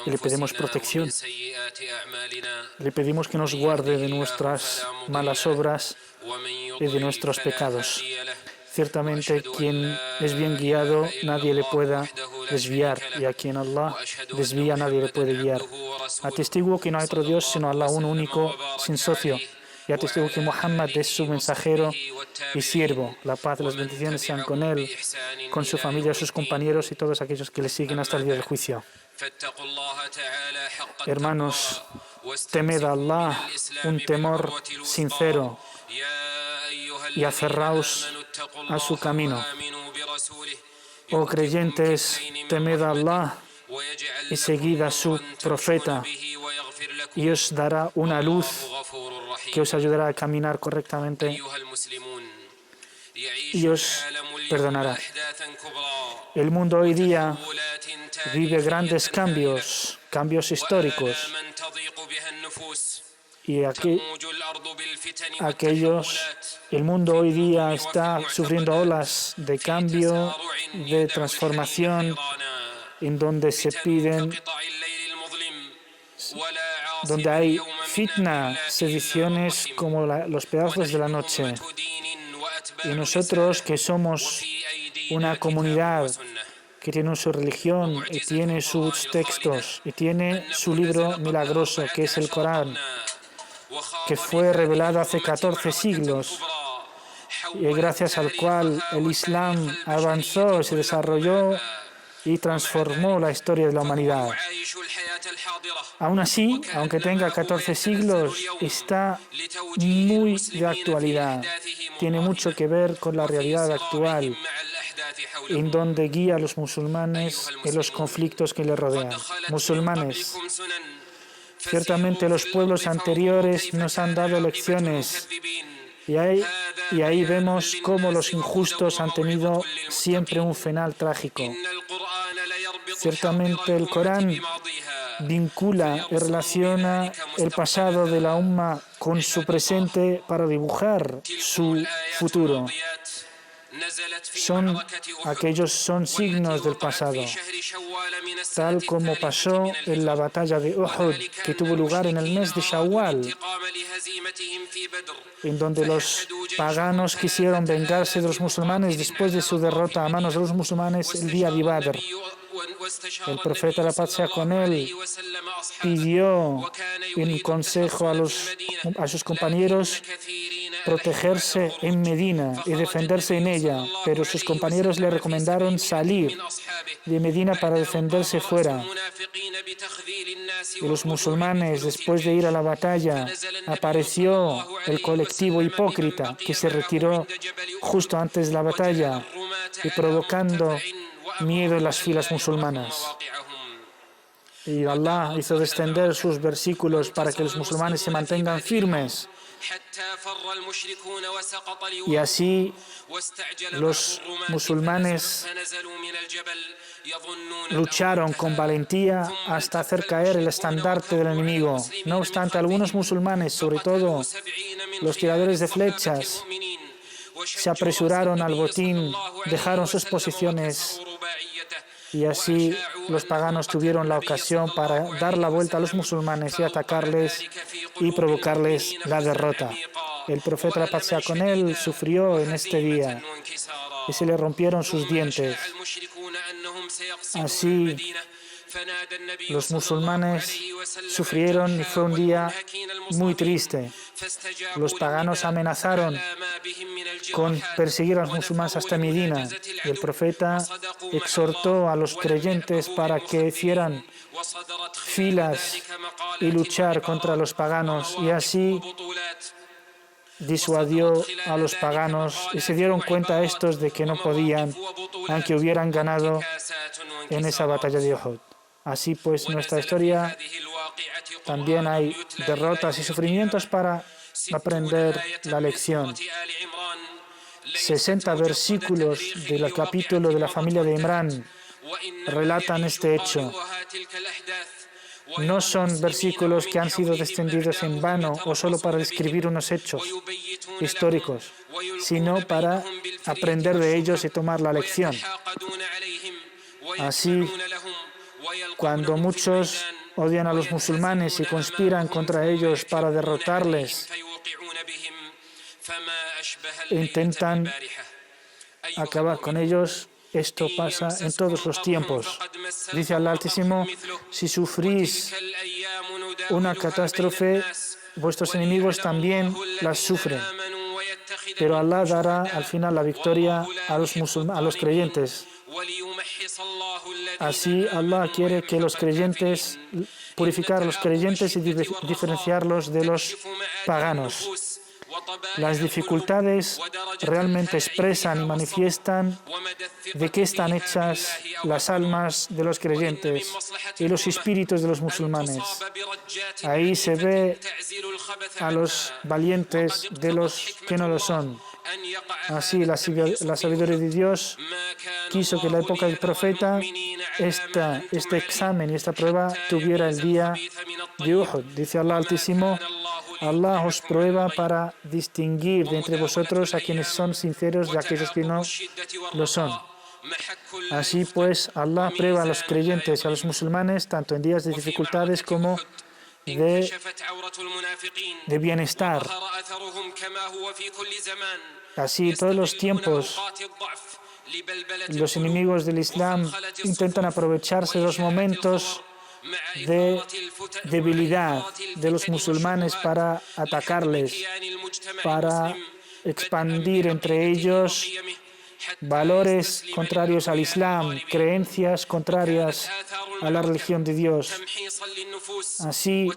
y le pedimos protección. Le pedimos que nos guarde de nuestras malas obras y de nuestros pecados. Ciertamente quien es bien guiado nadie le pueda desviar, y a quien Allah desvía nadie le puede guiar. Atestiguo que no hay otro Dios sino Allah, uno único, sin socio. Y atestigo que Muhammad es su mensajero y siervo. La paz y las bendiciones sean con él, con su familia, sus compañeros y todos aquellos que le siguen hasta el día del juicio. Hermanos, temed a Allah un temor sincero y aferraos a su camino. Oh creyentes, temed a Allah y seguid a su profeta, y os dará una luz que os ayudará a caminar correctamente y os perdonará. El mundo hoy día vive grandes cambios históricos, y el mundo hoy día está sufriendo olas de cambio, de transformación, en donde se piden, donde hay fitna, sediciones como los pedazos de la noche. Y nosotros, que somos una comunidad que tiene su religión y tiene sus textos y tiene su libro milagroso, que es el Corán, que fue revelado hace 14 siglos y gracias al cual el Islam avanzó, se desarrolló y transformó la historia de la humanidad. Aún así, aunque tenga 14 siglos, está muy de actualidad. Tiene mucho que ver con la realidad actual, en donde guía a los musulmanes en los conflictos que les rodean. Musulmanes, ciertamente los pueblos anteriores nos han dado lecciones y ahí vemos cómo los injustos han tenido siempre un final trágico. Ciertamente el Corán vincula y relaciona el pasado de la Umma con su presente para dibujar su futuro. Son signos del pasado, tal como pasó en la batalla de Uhud, que tuvo lugar en el mes de Shawwal, en donde los paganos quisieron vengarse de los musulmanes después de su derrota a manos de los musulmanes el día de Badr. El profeta, la paz sea con él, pidió un consejo a sus compañeros protegerse en Medina y defenderse en ella, pero sus compañeros le recomendaron salir de Medina para defenderse fuera. Y los musulmanes, después de ir a la batalla, apareció el colectivo hipócrita que se retiró justo antes de la batalla y provocando miedo en las filas musulmanas. Y Allah hizo descender sus versículos para que los musulmanes se mantengan firmes. Y así los musulmanes lucharon con valentía hasta hacer caer el estandarte del enemigo. No obstante, algunos musulmanes, sobre todo los tiradores de flechas, se apresuraron al botín, dejaron sus posiciones y así los paganos tuvieron la ocasión para dar la vuelta a los musulmanes y atacarles y provocarles la derrota. El profeta, la paz sea con él, sufrió en este día y se le rompieron sus dientes. Así los musulmanes sufrieron y fue un día muy triste. Los paganos amenazaron con perseguir a los musulmanes hasta Medina y el profeta exhortó a los creyentes para que hicieran filas y luchar contra los paganos y así disuadió a los paganos y se dieron cuenta estos de que no podían, aunque hubieran ganado en esa batalla de Uhud. Así pues, en nuestra historia también hay derrotas y sufrimientos para aprender la lección. 60 versículos del capítulo de la familia de Imrán relatan este hecho. No son versículos que han sido descendidos en vano o solo para describir unos hechos históricos, sino para aprender de ellos y tomar la lección. Así, cuando muchos odian a los musulmanes y conspiran contra ellos para derrotarles, intentan acabar con ellos. Esto pasa en todos los tiempos. Dice Allah Altísimo, si sufrís una catástrofe, vuestros enemigos también las sufren. Pero Allah dará al final la victoria a los creyentes. Así Allah quiere que los creyentes, purificar a los creyentes y diferenciarlos de los paganos. Las dificultades realmente expresan y manifiestan de qué están hechas las almas de los creyentes y los espíritus de los musulmanes. Ahí se ve a los valientes de los que no lo son. Así, la sabiduría de Dios quiso que en la época del profeta este examen y esta prueba tuviera el día de Uhud. Dice Allah Altísimo, Allah os prueba para distinguir de entre vosotros a quienes son sinceros de aquellos que no lo son. Así pues, Allah prueba a los creyentes y a los musulmanes tanto en días de dificultades como de bienestar. Así, en todos los tiempos, los enemigos del Islam intentan aprovecharse de los momentos de debilidad de los musulmanes para atacarles, para expandir entre ellos valores contrarios al Islam, creencias contrarias a la religión de Dios. Así,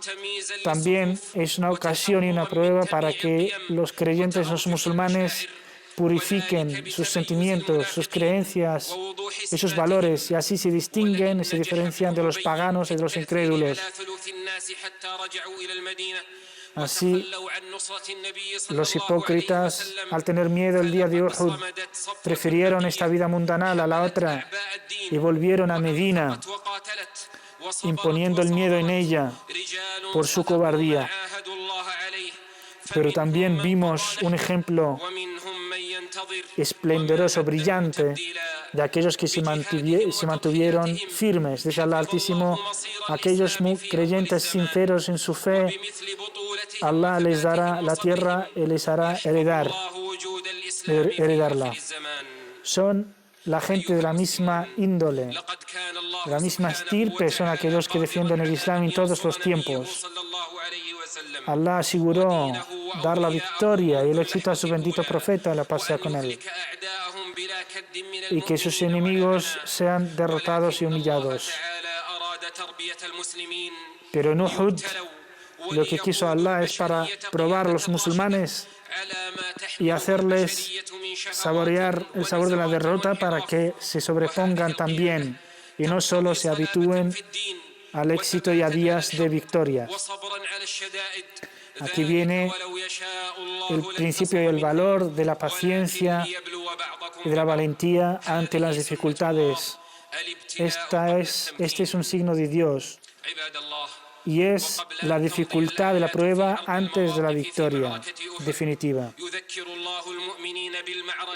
también es una ocasión y una prueba para que los creyentes, los musulmanes, purifiquen sus sentimientos, sus creencias y sus valores, y así se distinguen y se diferencian de los paganos y de los incrédulos. Así, los hipócritas, al tener miedo el día de Uhud, prefirieron esta vida mundanal a la otra y volvieron a Medina, imponiendo el miedo en ella por su cobardía. Pero también vimos un ejemplo esplendoroso, brillante, de aquellos que se mantuvieron firmes. Dice Allah Altísimo, aquellos creyentes sinceros en su fe, Allah les dará la tierra y les hará heredarla. Son la gente de la misma índole, de la misma estirpe, son aquellos que defienden el Islam en todos los tiempos. Allah aseguró dar la victoria y el éxito a su bendito profeta, la paz sea con él, y que sus enemigos sean derrotados y humillados. Pero en Uhud, lo que quiso Allah es para probar a los musulmanes y hacerles saborear el sabor de la derrota para que se sobrepongan también y no solo se habitúen al éxito y a días de victoria. Aquí viene el principio y el valor de la paciencia y de la valentía ante las dificultades. Este es un signo de Dios y es la dificultad de la prueba antes de la victoria definitiva.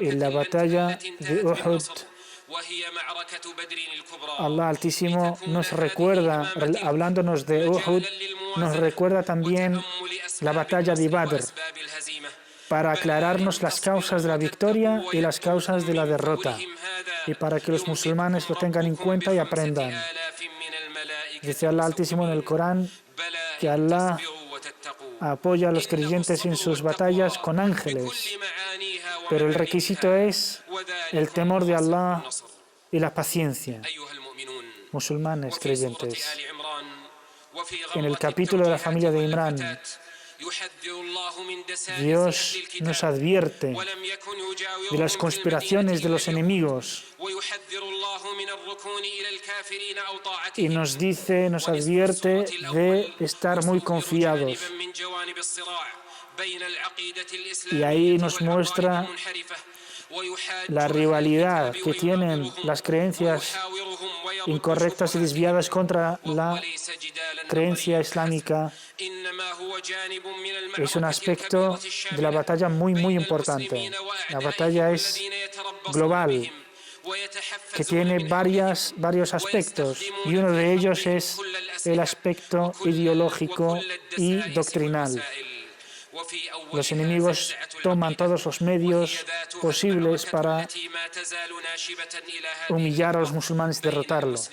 En la batalla de Uhud, Allah Altísimo nos recuerda, hablándonos de Uhud, nos recuerda también la batalla de Badr, para aclararnos las causas de la victoria y las causas de la derrota, y para que los musulmanes lo tengan en cuenta y aprendan. Dice Allah Altísimo en el Corán que Allah apoya a los creyentes en sus batallas con ángeles, pero el requisito es el temor de Allah y la paciencia. Musulmanes creyentes, en el capítulo de la familia de Imrán, Dios nos advierte de las conspiraciones de los enemigos y nos advierte de estar muy confiados. Y ahí nos muestra la rivalidad que tienen las creencias incorrectas y desviadas contra la creencia islámica. Es un aspecto de la batalla muy, muy importante. La batalla es global, que tiene varios aspectos, y uno de ellos es el aspecto ideológico y doctrinal. Los enemigos toman todos los medios posibles para humillar a los musulmanes y derrotarlos.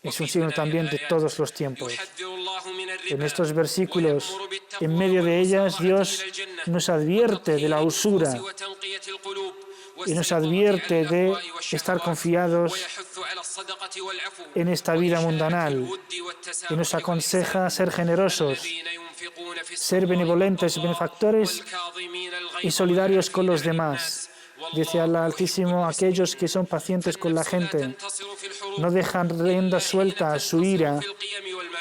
Es un signo también de todos los tiempos. En estos versículos, en medio de ellas, Dios nos advierte de la usura y nos advierte de estar confiados en esta vida mundanal y nos aconseja ser generosos, ser benevolentes, benefactores y solidarios con los demás. Dice Allah Altísimo, aquellos que son pacientes con la gente, no dejan rienda suelta a su ira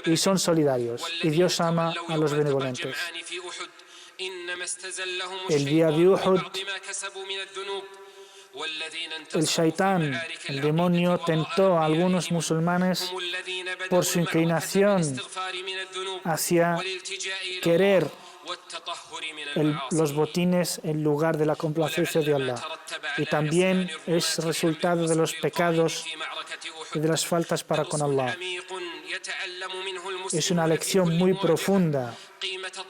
y son solidarios. Y Dios ama a los benevolentes. El día de Uhud, el Shaitán, el demonio, tentó a algunos musulmanes por su inclinación hacia querer los botines en lugar de la complacencia de Allah. Y también es resultado de los pecados y de las faltas para con Allah. Es una lección muy profunda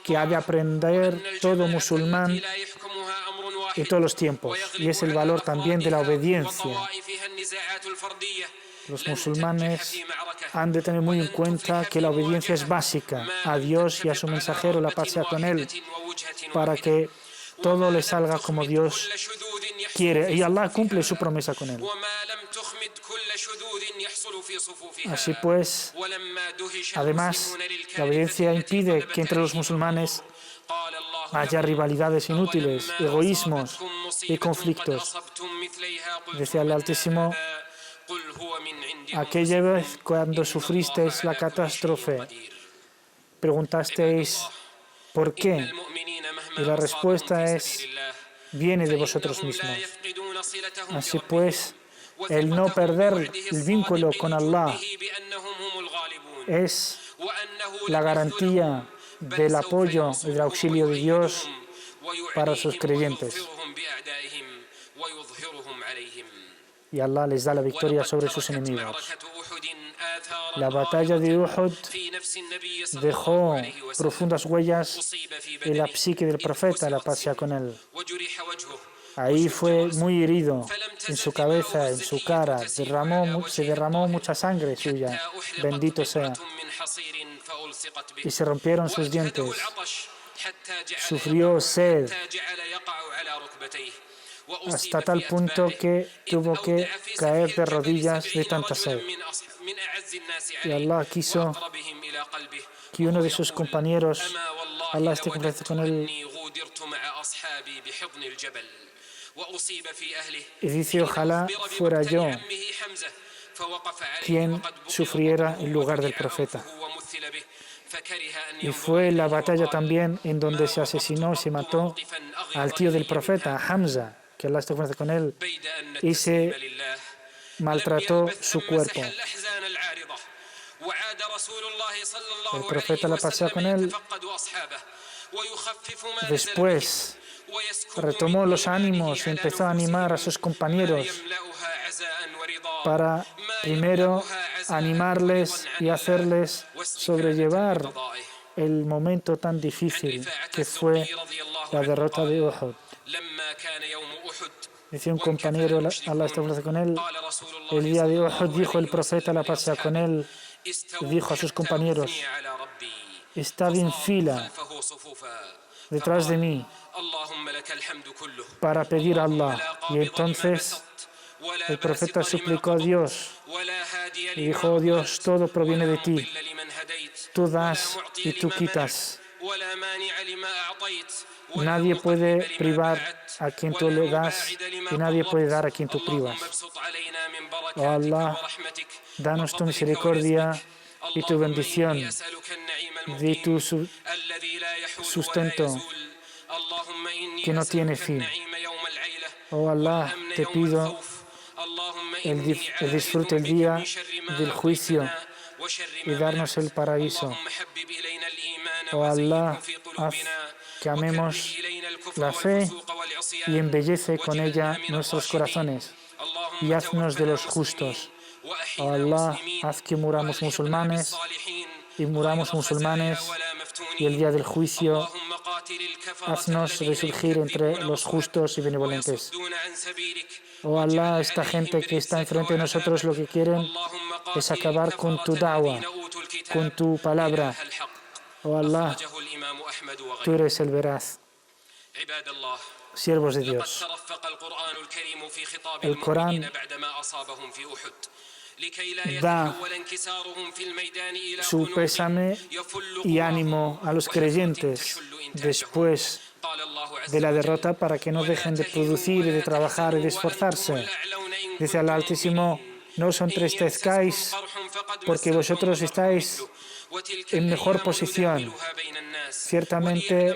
que ha de aprender todo musulmán en todos los tiempos, y es el valor también de la obediencia. Los musulmanes han de tener muy en cuenta que la obediencia es básica a Dios y a su mensajero, la paz sea con él, para que todo le salga como Dios quiere. Y Allah cumple su promesa con él. Así pues, además, la obediencia impide que entre los musulmanes haya rivalidades inútiles, egoísmos y conflictos. Decía el Altísimo, aquella vez cuando sufristeis la catástrofe, preguntasteis ¿por qué? Y la respuesta viene de vosotros mismos. Así pues, el no perder el vínculo con Allah es la garantía del apoyo y del auxilio de Dios para sus creyentes. Y Allah les da la victoria sobre sus enemigos. La batalla de Uhud dejó profundas huellas en la psique del profeta, la paz sea con él. Ahí fue muy herido en su cabeza, en su cara, se derramó mucha sangre suya, bendito sea. Y se rompieron sus dientes. Sufrió sed hasta tal punto que tuvo que caer de rodillas de tanta sed. Y Allah quiso que uno de sus compañeros, Allah esté complacido con él, y dice, ojalá fuera yo quien sufriera en lugar del profeta. Y fue la batalla también en donde se asesinó, se mató al tío del profeta, Hamza, que Allah esté complacido con él, y se maltrató su cuerpo. El profeta la pasea con él. Después retomó los ánimos y empezó a animar a sus compañeros para primero animarles y hacerles sobrellevar el momento tan difícil que fue la derrota de Uhud. Decía un compañero, Allah está con él, el día de Uhud dijo el profeta, la paz sea con él, dijo a sus compañeros, estad en fila detrás de mí para pedir a Allah. Y entonces el profeta suplicó a Dios y dijo, oh Dios, todo proviene de ti. Tú das y tú quitas. Nadie puede privar a quien tú le das y nadie puede dar a quien tú privas. Oh Allah, danos tu misericordia y tu bendición, de tu sustento que no tiene fin. Oh Allah, te pido el disfrute el día del juicio y darnos el paraíso. Oh Allah, haz que amemos la fe y embellece con ella nuestros corazones y haznos de los justos. Oh Allah, haz que muramos musulmanes y el día del juicio haznos resurgir entre los justos y benevolentes. Oh Allah, esta gente que está enfrente de nosotros lo que quieren es acabar con tu da'wa, con tu palabra. Oh Allah, tú eres el veraz. Siervos de Dios, el Corán da su pésame y ánimo a los creyentes después de la derrota para que no dejen de producir y de trabajar y de esforzarse. Dice al Altísimo, no os entristezcáis porque vosotros estáis en mejor posición. Ciertamente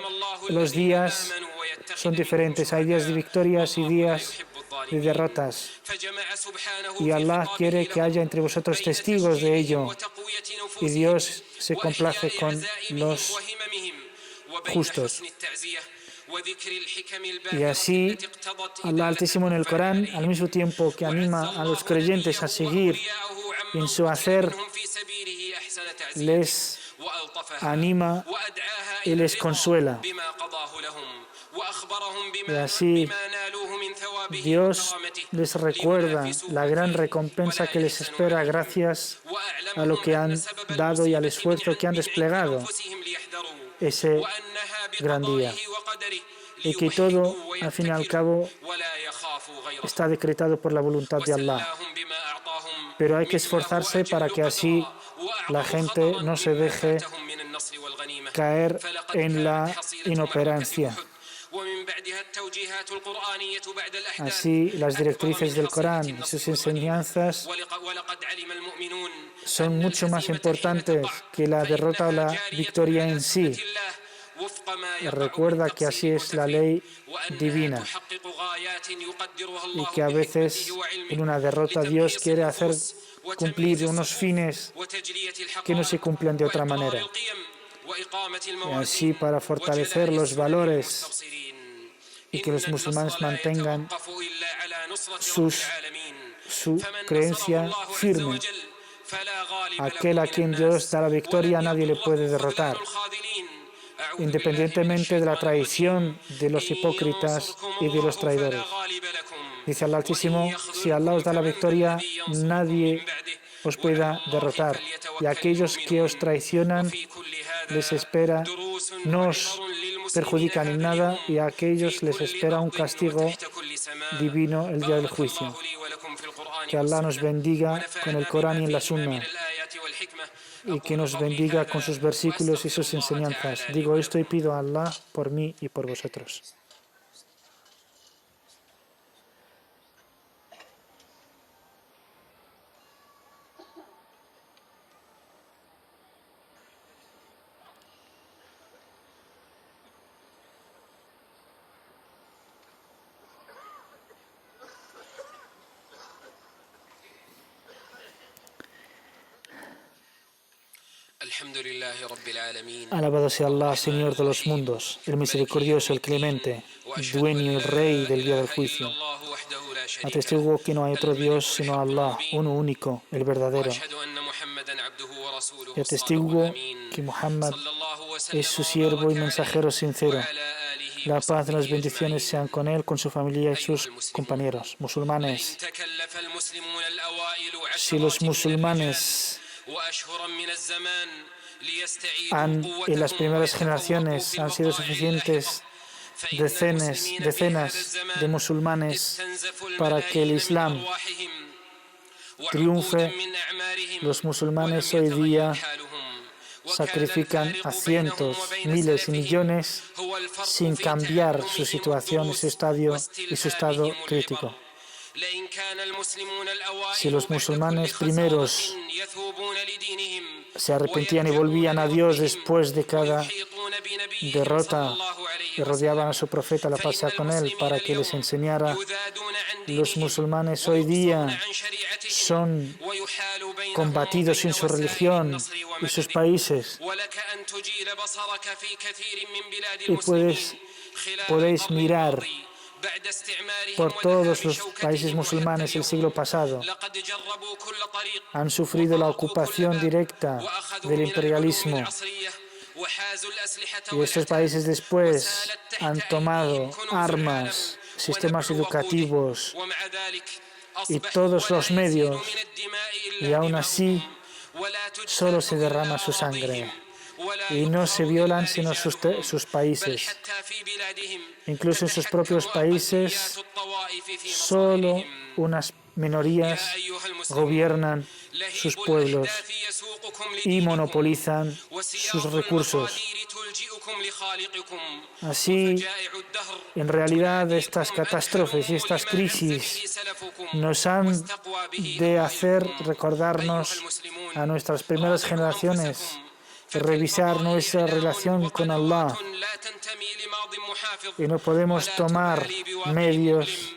los días son diferentes, hay días de victorias y días de derrotas. Y Allah quiere que haya entre vosotros testigos de ello. Y Dios se complace con los justos. Y así, Allah Altísimo en el Corán, al mismo tiempo que anima a los creyentes a seguir en su hacer, les anima y les consuela. Y así, Dios les recuerda la gran recompensa que les espera gracias a lo que han dado y al esfuerzo que han desplegado ese gran día. y que todo, al fin y al cabo, está decretado por la voluntad de Allah. Pero hay que esforzarse para que así la gente no se deje caer en la inoperancia. Así, las directrices del Corán y sus enseñanzas son mucho más importantes que la derrota o la victoria en sí. Recuerda que así es la ley divina y que a veces en una derrota Dios quiere hacer cumplir unos fines que no se cumplen de otra manera. Y así, para fortalecer los valores y que los musulmanes mantengan su creencia firme, aquel a quien Dios da la victoria nadie le puede derrotar, independientemente de la traición de los hipócritas y de los traidores. Dice Allah Altísimo, si Allah os da la victoria, nadie os pueda derrotar. Y aquellos que os traicionan les espera, no os perjudican en nada, y a aquellos les espera un castigo divino el día del juicio. Que Allah nos bendiga con el Corán y en la Sunna, y que nos bendiga con sus versículos y sus enseñanzas. Digo esto y pido a Allah por mí y por vosotros. Alabado sea Allah, Señor de los mundos, el misericordioso, el clemente, dueño y rey del día del juicio. Atestiguo que no hay otro Dios sino Allah, uno único, el verdadero. Y atestiguo que Muhammad es su siervo y mensajero sincero. La paz y las bendiciones sean con él, con su familia y sus compañeros. Musulmanes, si los musulmanes en las primeras generaciones han sido suficientes decenas de musulmanes para que el Islam triunfe, los musulmanes hoy día sacrifican a cientos, miles y millones sin cambiar su situación, su estado crítico. Si los musulmanes primeros se arrepentían y volvían a Dios después de cada derrota y rodeaban a su profeta, la paz sea con él, para que les enseñara, los musulmanes hoy día son combatidos en su religión y sus países. Y podéis mirar por todos los países musulmanes del siglo pasado. Han sufrido la ocupación directa del imperialismo. Y estos países después han tomado armas, sistemas educativos y todos los medios. Y aún así, solo se derrama su sangre. Y no se violan sino sus países. Incluso en sus propios países, solo unas minorías gobiernan sus pueblos y monopolizan sus recursos. Así, en realidad, estas catástrofes y estas crisis nos han de hacer recordarnos a nuestras primeras generaciones, revisar nuestra relación con Allah, y no podemos tomar medios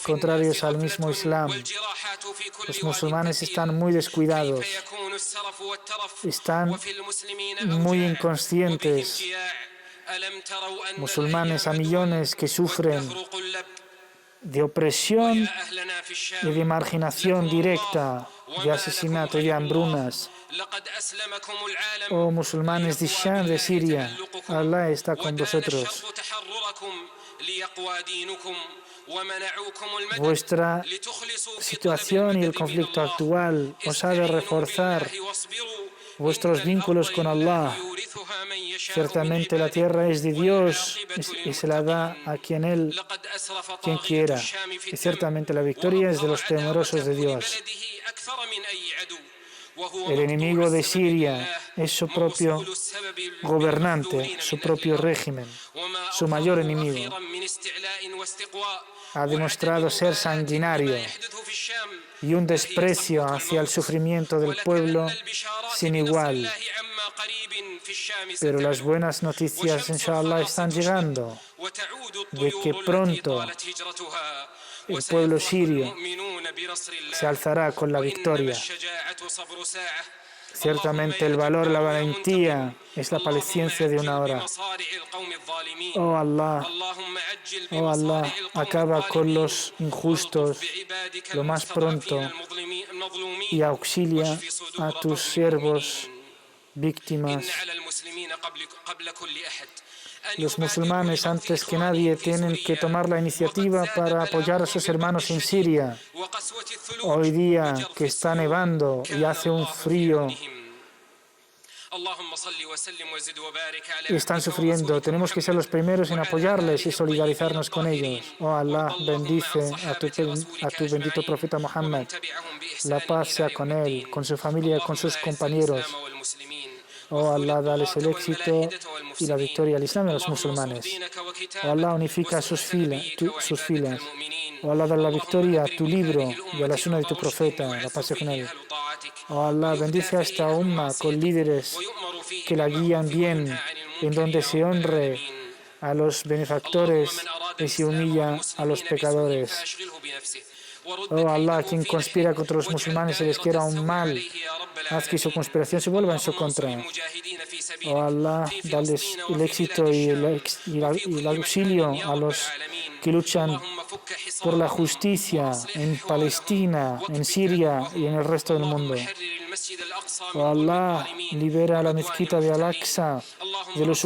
contrarios al mismo Islam. Los musulmanes están muy descuidados, están muy inconscientes. Musulmanes a millones que sufren de opresión y de marginación directa, de asesinato y de hambrunas. Oh musulmanes de Sham, de Siria, Allah está con vosotros. Vuestra situación y el conflicto actual os ha de reforzar vuestros vínculos con Allah Ciertamente la tierra es de Dios y se la da a quien quiera. Y ciertamente la victoria es de los temerosos de Dios. El enemigo de Siria es su propio gobernante, su propio régimen, su mayor enemigo. Ha demostrado ser sanguinario y un desprecio hacia el sufrimiento del pueblo sin igual. Pero las buenas noticias, inshallah, están llegando de que pronto el pueblo sirio se alzará con la victoria. Ciertamente el valor, la valentía es la paciencia de una hora. Oh Allah, acaba con los injustos lo más pronto y auxilia a tus siervos víctimas. Los musulmanes, antes que nadie, tienen que tomar la iniciativa para apoyar a sus hermanos en Siria. Hoy día que está nevando y hace un frío y están sufriendo, tenemos que ser los primeros en apoyarles y solidarizarnos con ellos. Oh Allah, bendice a tu bendito profeta Muhammad. La paz sea con él, con su familia, con sus compañeros. Oh Allah, dales el éxito y la victoria al Islam y a los musulmanes. Oh Allah, unifica sus filas. Oh Allah, dale la victoria a tu libro y a la sunna de tu profeta, la paz sea con él. Oh Allah, bendice a esta umma con líderes que la guían bien, en donde se honre a los benefactores y se humilla a los pecadores. Oh Allah, quien conspira contra los musulmanes y les quiera un mal, haz que su conspiración se vuelva en su contra. Oh Allah, dales el éxito y el auxilio a los que luchan por la justicia en Palestina, en Siria y en el resto del mundo. Oh Allah, libera a la mezquita de Al-Aqsa de los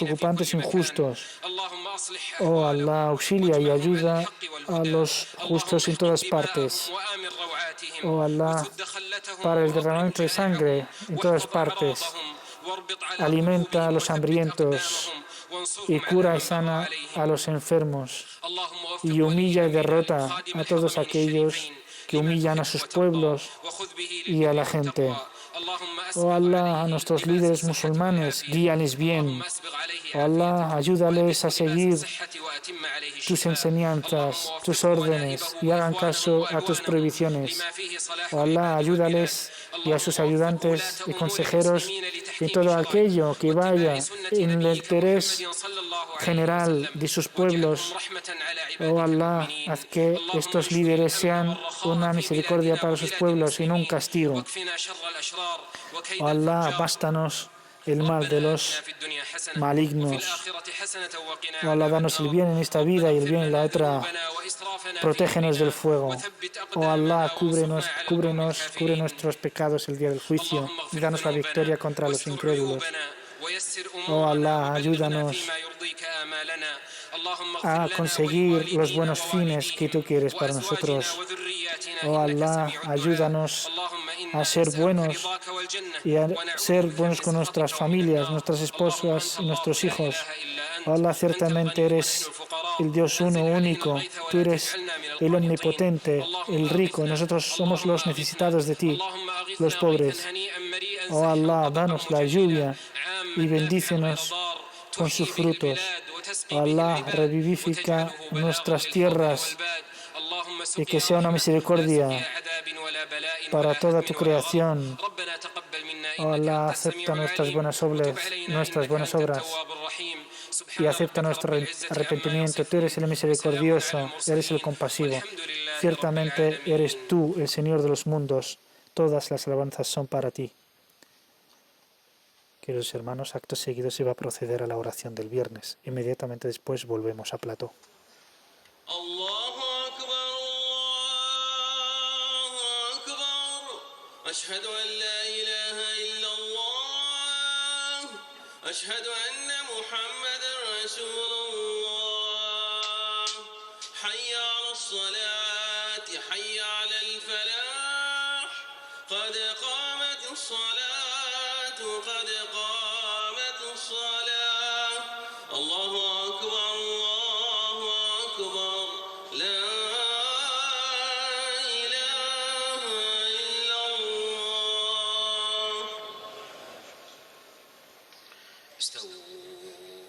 ocupantes injustos. Oh Allah, auxilia y ayuda a los justos en todas partes. Oh Allah, para el derramamiento de sangre en todas partes. Alimenta a los hambrientos y cura y sana a los enfermos. Y humilla y derrota a todos aquellos que humillan a sus pueblos y a la gente. Oh Allah, a nuestros líderes musulmanes, guíales bien. Oh Allah, ayúdales a seguir tus enseñanzas, tus órdenes y hagan caso a tus prohibiciones. Oh Allah, ayúdales y a sus ayudantes y consejeros en todo aquello que vaya en el interés general de sus pueblos. Oh Allah, haz que estos líderes sean una misericordia para sus pueblos y no un castigo. Oh Allah, bástanos el mal de los malignos. Oh Allah, danos el bien en esta vida y el bien en la otra. Protégenos del fuego. Oh Allah, cubre nuestros pecados el día del juicio y danos la victoria contra los incrédulos. Oh Allah, ayúdanos a conseguir los buenos fines que tú quieres para nosotros. Oh Allah, ayúdanos a ser buenos y a ser buenos con nuestras familias, nuestras esposas y nuestros hijos. Oh Allah, ciertamente eres el Dios uno, único. Tú eres el omnipotente, el rico, y nosotros somos los necesitados de ti, los pobres. Oh Allah, danos la lluvia y bendícenos con sus frutos. Oh Allah, revivifica nuestras tierras y que sea una misericordia para toda tu creación. Oh Allah, acepta nuestras buenas obras y acepta nuestro arrepentimiento. Tú eres el misericordioso, eres el compasivo. Ciertamente eres tú, el Señor de los mundos. Todas las alabanzas son para ti. Queridos hermanos, acto seguido se va a proceder a la oración del viernes. Inmediatamente después volvemos a plató. أشهد أن محمدا رسول الله حي على الصلاة حي على الفلاح قد قامت الصلاة قد قامت الصلاة الله أكبر الله أكبر لا إله إلا الله. استووا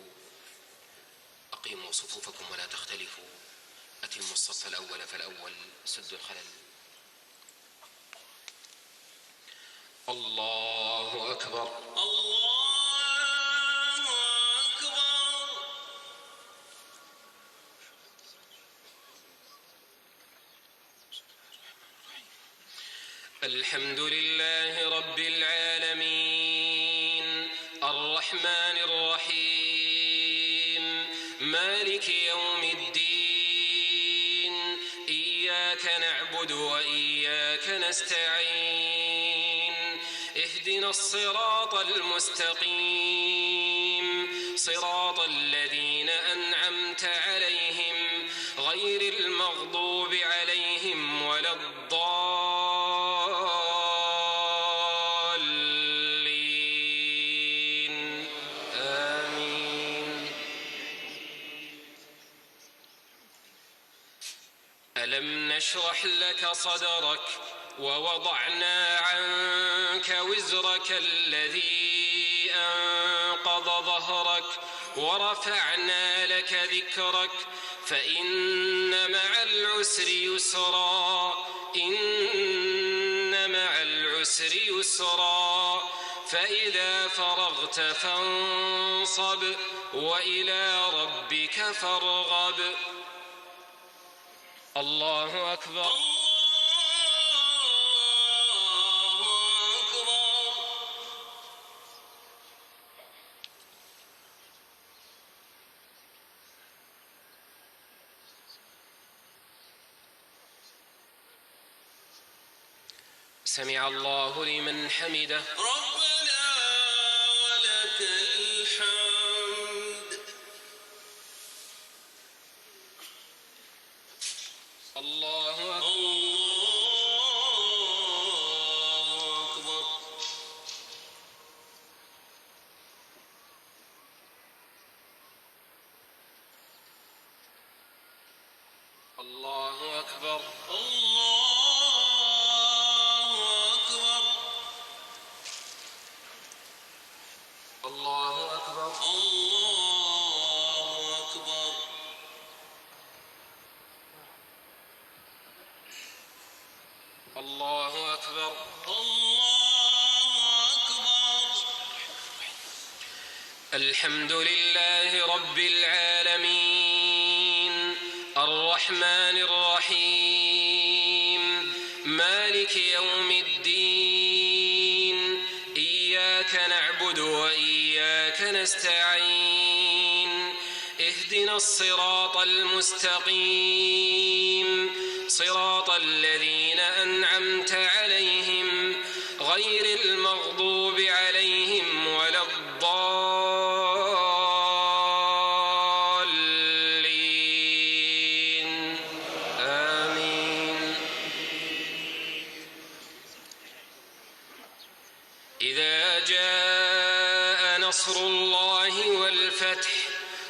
أقيموا صفوفكم ولا تختلفوا أتموا الصف الأول فالأول سدوا الخلل. الله أكبر الله أكبر. الحمد لله رب العالمين الرحمن الرحيم مالك يوم الدين إياك نعبد وإياك نستعين اهدنا الصراط المستقيم صراط الذين أنعمت عليهم غير المغضوب عليهم ولا الضالين آمين. ألم نشرح لك صدرك ووضعنا عنك وزرك الذي أنقض ظهرك ورفعنا لك ذكرك فإن مع العسر يسرا إن مع العسر يسرا فإذا فرغت فانصب وإلى ربك فارغب. الله أكبر الله أكبر. سمع الله لمن حمده ربنا ولك الحمد. الله أكبر الله أكبر. الله أكبر الله أكبر. الله أكبر الله أكبر. الله أكبر الله أكبر. الحمد لله رب العالمين الرحمن الرحيم مالك يوم الدين إياك نعبد وإياك نستعين اهدنا الصراط المستقيم صراط الذين أنعمت عليهم غير المغضوب عليهم ولا الضالين آمين. إذا جاء نصر الله والفتح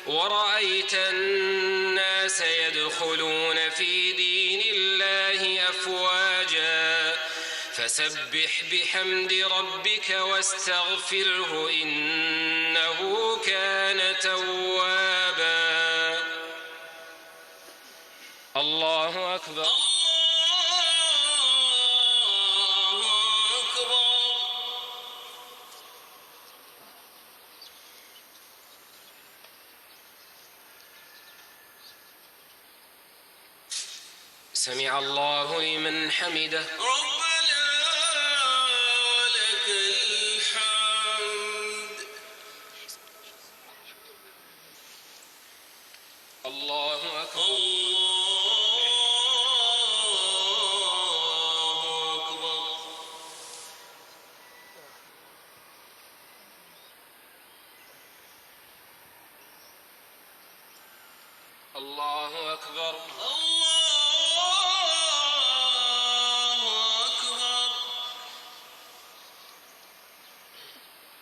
ورأيت الناس يدخلون في دين الله أفواجا فسبح بحمد ربك واستغفره إنه كان توابا. الله أكبر الله أكبر. سمع الله لمن حمده ربنا ولك الحمد. الله أكبر الله أكبر. الله أكبر الله أكبر.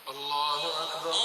الله أكبر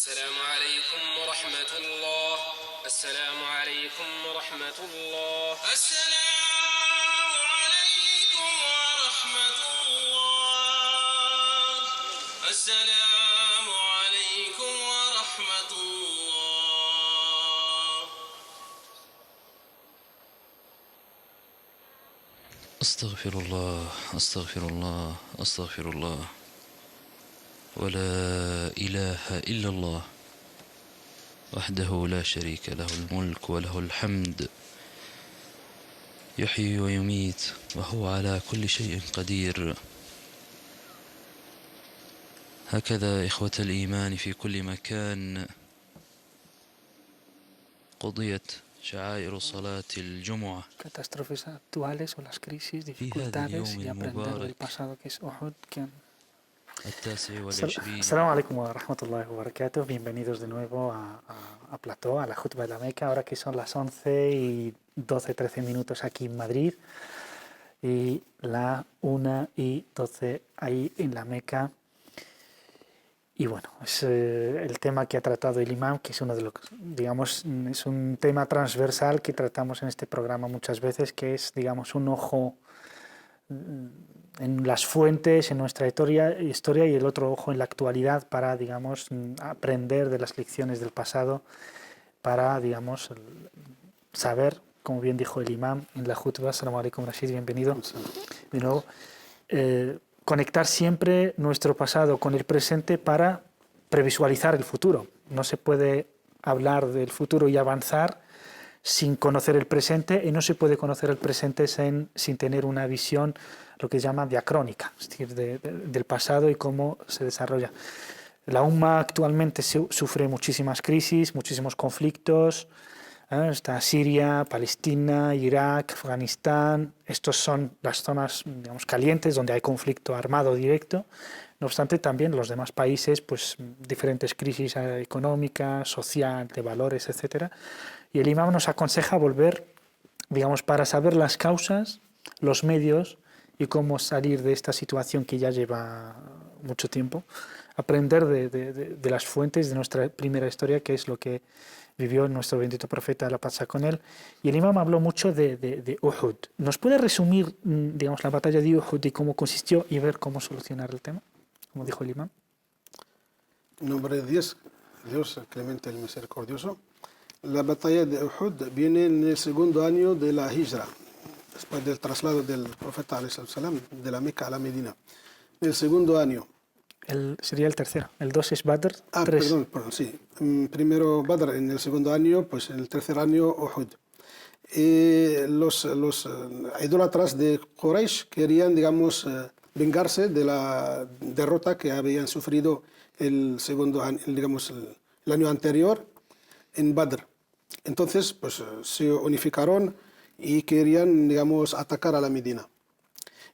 السلام عليكم ورحمة الله. السلام عليكم ورحمة الله. السلام عليكم ورحمة الله. السلام عليكم ورحمة الله. أستغفر الله أستغفر الله أستغفر الله ولا إله إلا الله وحده لا شريك له الملك وله الحمد يحيي ويميت وهو على كل شيء قدير. هكذا إخوة الإيمان في كل مكان قضيت شعائر صلاة الجمعة Catástrofes actuales o las crisis, dificultades y aprender del pasado que es Uhud. التاسع والعشرين. Assalamu alaikum wa rahmatullahi wa barakatuh. Bienvenidos de nuevo a Plató, a la Jutba de la Meca, ahora que son las 11:12, 13 minutos aquí en Madrid y la 1:12 ahí en la Meca. Y bueno, es el tema que ha tratado el imam, que es uno de los, digamos, es un tema transversal que tratamos en este programa muchas veces, que es, digamos, un ojo en las fuentes, en nuestra historia y el otro ojo en la actualidad para, digamos, aprender de las lecciones del pasado, para, digamos, saber, como bien dijo el imam en la jutba, Assalamu alaikum Rashid, bienvenido, de nuevo, conectar siempre nuestro pasado con el presente para previsualizar el futuro. No se puede hablar del futuro y avanzar sin conocer el presente, y no se puede conocer el presente sin tener una visión, lo que se llama diacrónica, es decir, del pasado y cómo se desarrolla. La Umma actualmente sufre muchísimas crisis, muchísimos conflictos. Está Siria, Palestina, Irak, Afganistán. Estos son las zonas, digamos, calientes donde hay conflicto armado directo. No obstante, también los demás países, pues diferentes crisis económicas, social, de valores, etc. Y el imam nos aconseja volver, digamos, para saber las causas, los medios y cómo salir de esta situación que ya lleva mucho tiempo, aprender de las fuentes de nuestra primera historia, que es lo que vivió nuestro bendito profeta, la paz con él. Y el imam habló mucho de Uhud. ¿Nos puede resumir, digamos, la batalla de Uhud y cómo consistió y ver cómo solucionar el tema? Como dijo el imam. En nombre de Dios, clemente el misericordioso. La batalla de Uhud viene en el segundo año de la Hijra, después del traslado del profeta ﷺ de la Meca a la Medina. En el segundo año. Sería el tercero. El 2 es Badr. Perdón, sí. Primero Badr en el segundo año, pues en el tercer año Uhud. Los idólatras de Quraysh querían, digamos, vengarse de la derrota que habían sufrido el segundo año, digamos, el año anterior en Badr. Entonces, pues se unificaron y querían, digamos, atacar a la Medina.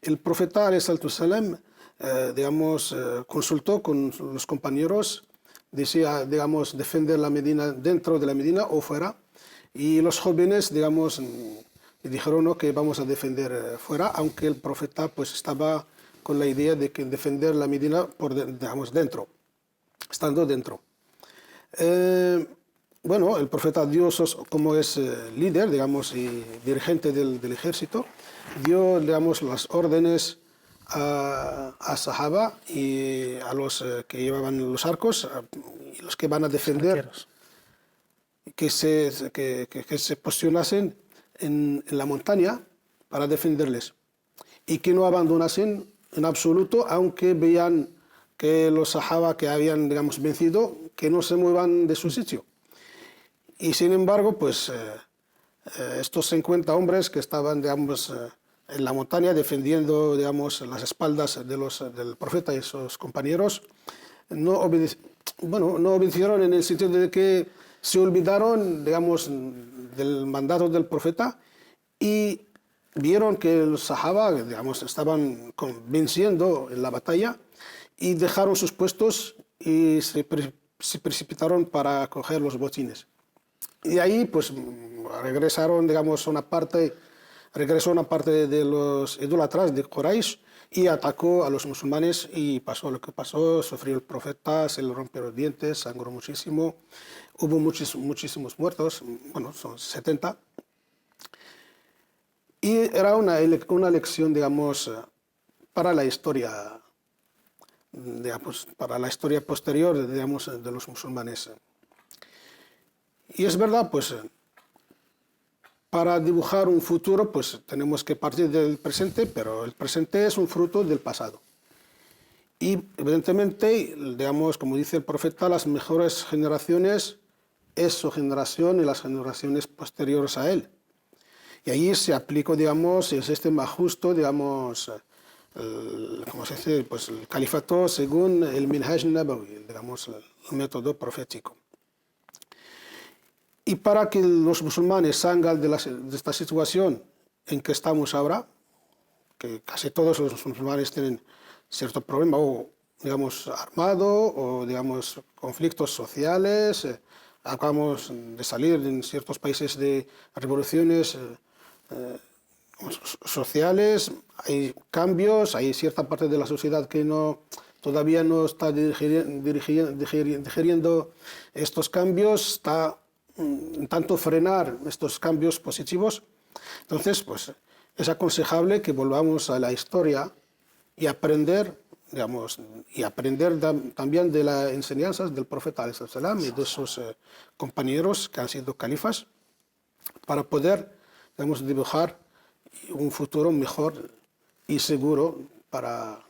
El profeta ﷺ, digamos, consultó con los compañeros, decía, digamos, defender la Medina dentro de la Medina o fuera, y los jóvenes, digamos, dijeron no, que vamos a defender fuera, aunque el profeta pues estaba con la idea de que defender la Medina por, digamos, dentro, estando dentro. Bueno, el profeta dio, como es líder, digamos, y dirigente del ejército, dio, digamos, las órdenes a Sahaba y a los que llevaban los arcos y los que van a defender, que se posicionasen en la montaña para defenderles y que no abandonasen en absoluto, aunque vean que los Sahaba que habían, digamos, vencido, que no se muevan de su sitio. Y sin embargo, pues estos 50 hombres que estaban, digamos, en la montaña defendiendo, digamos, las espaldas del profeta y sus compañeros, no obedecieron en el sentido de que se olvidaron, digamos, del mandato del profeta y vieron que los Sahaba, digamos, estaban venciendo en la batalla y dejaron sus puestos y se precipitaron para coger los botines. Y ahí, pues, regresó una parte de los idólatras de Quraysh y atacó a los musulmanes y pasó lo que pasó, sufrió el profeta, se le rompieron los dientes, sangró muchísimo, hubo muchísimos muertos, bueno, son 70. Y era una lección, digamos, para la historia, digamos, para la historia posterior, digamos, de los musulmanes. Y es verdad, pues, para dibujar un futuro, pues tenemos que partir del presente, pero el presente es un fruto del pasado. Y evidentemente, digamos, como dice el profeta, las mejores generaciones es su generación y las generaciones posteriores a él. Y ahí se aplicó, digamos, el sistema justo, digamos, ¿cómo se dice? Pues el califato según el Minhaj Nabawi, digamos, el método profético. Y para que los musulmanes salgan de esta situación en que estamos ahora, que casi todos los musulmanes tienen cierto problema, o digamos armado, o digamos conflictos sociales, acabamos de salir en ciertos países de revoluciones sociales, hay cambios, hay cierta parte de la sociedad que todavía no está digiriendo estos cambios, está tanto frenar estos cambios positivos. Entonces, pues es aconsejable que volvamos a la historia y aprender, digamos, también de las enseñanzas del profeta ﷺ y de sus compañeros que han sido califas, para poder, digamos, dibujar un futuro mejor y seguro para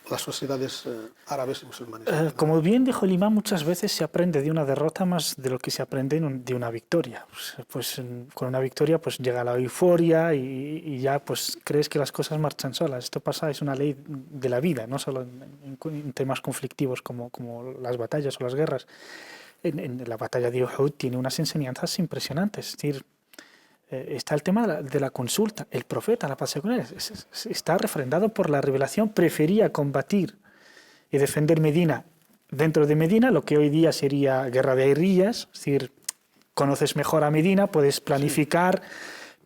las sociedades árabes y musulmanas. Como bien dijo el imán, muchas veces se aprende de una derrota más de lo que se aprende de una victoria. Pues con una victoria pues llega la euforia y ya pues crees que las cosas marchan solas. Esto pasa, es una ley de la vida, no solo en temas conflictivos como las batallas o las guerras. En la batalla de Uhud tiene unas enseñanzas impresionantes. Es decir, está el tema de la consulta. El profeta, la paz sea con él, está refrendado por la revelación, prefería combatir y defender Medina dentro de Medina, lo que hoy día sería guerra de guerrillas, es decir, conoces mejor a Medina, puedes planificar,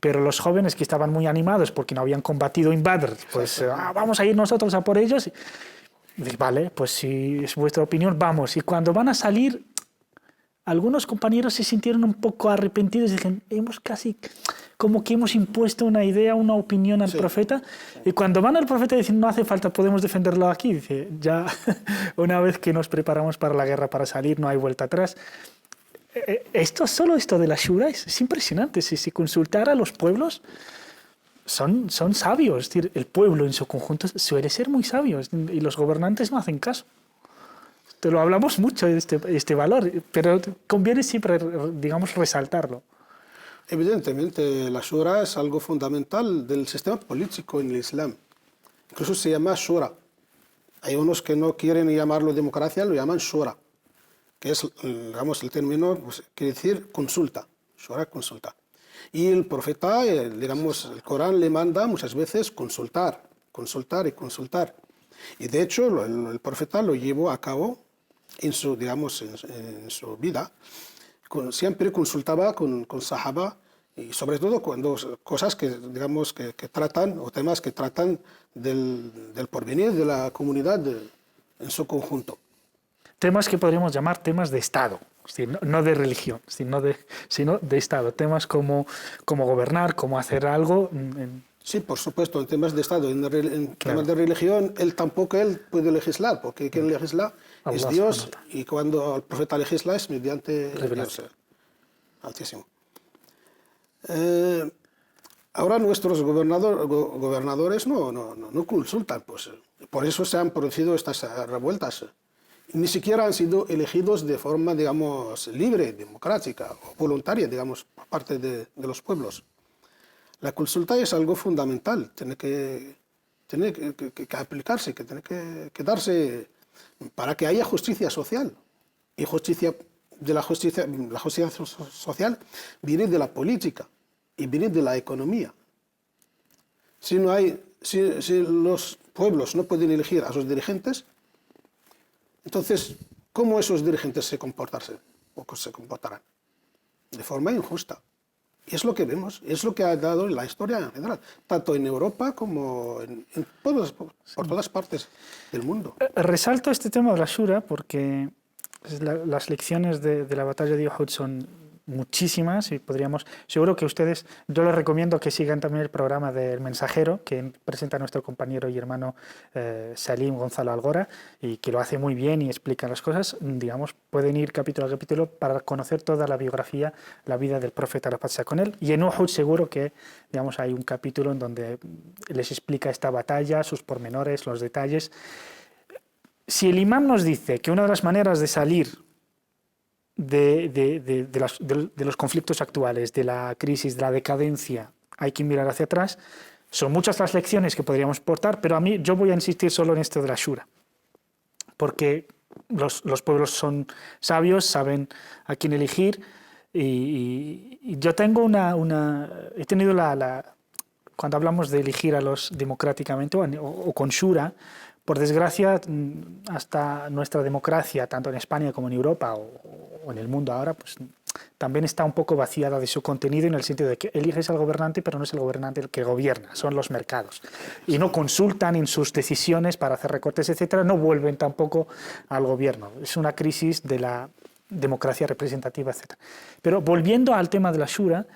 pero los jóvenes que estaban muy animados porque no habían combatido en Badr, pues vamos a ir nosotros a por ellos. Y, vale, pues si es vuestra opinión, vamos. Y cuando van a salir, algunos compañeros se sintieron un poco arrepentidos y dijeron, hemos casi como que hemos impuesto una idea, una opinión al profeta. Y cuando van al profeta y dicen, no hace falta, podemos defenderlo aquí, dice, ya una vez que nos preparamos para la guerra, para salir, no hay vuelta atrás. Solo esto de la Shura es impresionante. Si se consultara a los pueblos, son sabios. Es decir, el pueblo en su conjunto suele ser muy sabio y los gobernantes no hacen caso. Te lo hablamos mucho de este valor, pero conviene siempre, digamos, resaltarlo. Evidentemente, la Shura es algo fundamental del sistema político en el Islam. Incluso se llama Shura. Hay unos que no quieren llamarlo democracia, lo llaman Shura, que es, digamos, el término, pues, quiere decir consulta. Shura, consulta. Y el profeta, digamos, el Corán le manda muchas veces consultar, consultar y consultar. Y de hecho, el profeta lo llevó a cabo en su, digamos, en su vida. Siempre consultaba con Sahaba, y sobre todo cuando cosas que, digamos, que tratan, o temas que tratan del porvenir de la comunidad en su conjunto. Temas que podríamos llamar temas de Estado, es decir, no de religión, sino de Estado. Temas como gobernar, cómo hacer algo. Sí, por supuesto, en temas de Estado. En temas de religión, él puede legislar, porque quien legisla es Dios, y cuando el profeta legisla es mediante Dios Altísimo. Ahora nuestros gobernadores no consultan, pues por eso se han producido estas revueltas. Ni siquiera han sido elegidos de forma, digamos, libre, democrática o voluntaria, digamos, por parte de los pueblos. La consulta es algo fundamental, tiene que aplicarse, que tiene que darse para que haya justicia social. Y la justicia social viene de la política y viene de la economía. Si los pueblos no pueden elegir a sus dirigentes, entonces, ¿cómo esos dirigentes se comportarán? De forma injusta. Y es lo que vemos, es lo que ha dado la historia en general, tanto en Europa como por todas partes del mundo. Resalto este tema de la Shura porque las lecciones de la batalla de Uhud son muchísimas y seguro que ustedes, yo les recomiendo que sigan también el programa del Mensajero que presenta nuestro compañero y hermano Salim Gonzalo Algora y que lo hace muy bien y explica las cosas, digamos, pueden ir capítulo a capítulo para conocer toda la biografía, la vida del profeta, la paz sea con él, y en Uhud seguro que, digamos, hay un capítulo en donde les explica esta batalla, sus pormenores, los detalles. Si el imam nos dice que una de las maneras de salir de los conflictos actuales, de la crisis, de la decadencia, hay que mirar hacia atrás, son muchas las lecciones que podríamos aportar, pero yo voy a insistir solo en esto de la Shura, porque los pueblos son sabios, saben a quién elegir, y yo tengo he tenido cuando hablamos de elegir a los democráticamente o con Shura, por desgracia, hasta nuestra democracia, tanto en España como en Europa o en el mundo ahora, pues también está un poco vaciada de su contenido en el sentido de que eliges al gobernante, pero no es el gobernante el que gobierna, son los mercados. Y no consultan en sus decisiones para hacer recortes, etcétera, no vuelven tampoco al gobierno. Es una crisis de la democracia representativa, etcétera. Pero volviendo al tema de la Shura,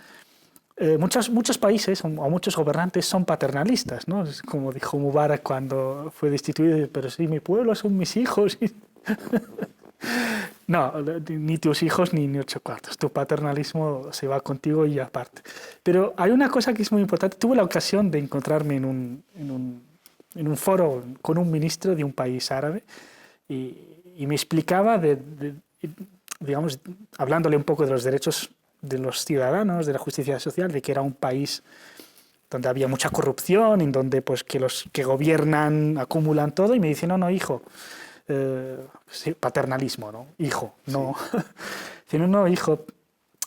muchos países o muchos gobernantes son paternalistas, ¿no? Es como dijo Mubarak cuando fue destituido, pero sí, mi pueblo son mis hijos. No, ni tus hijos ni 8 cuartos. Tu paternalismo se va contigo y aparte. Pero hay una cosa que es muy importante. Tuve la ocasión de encontrarme en un foro con un ministro de un país árabe y me explicaba, digamos, hablándole un poco de los derechos de los ciudadanos, de la justicia social, de que era un país donde había mucha corrupción, en donde pues que los que gobiernan acumulan todo, y me dice, no, hijo, sí, paternalismo, ¿no? Hijo, no. Sí. Dice, no, hijo,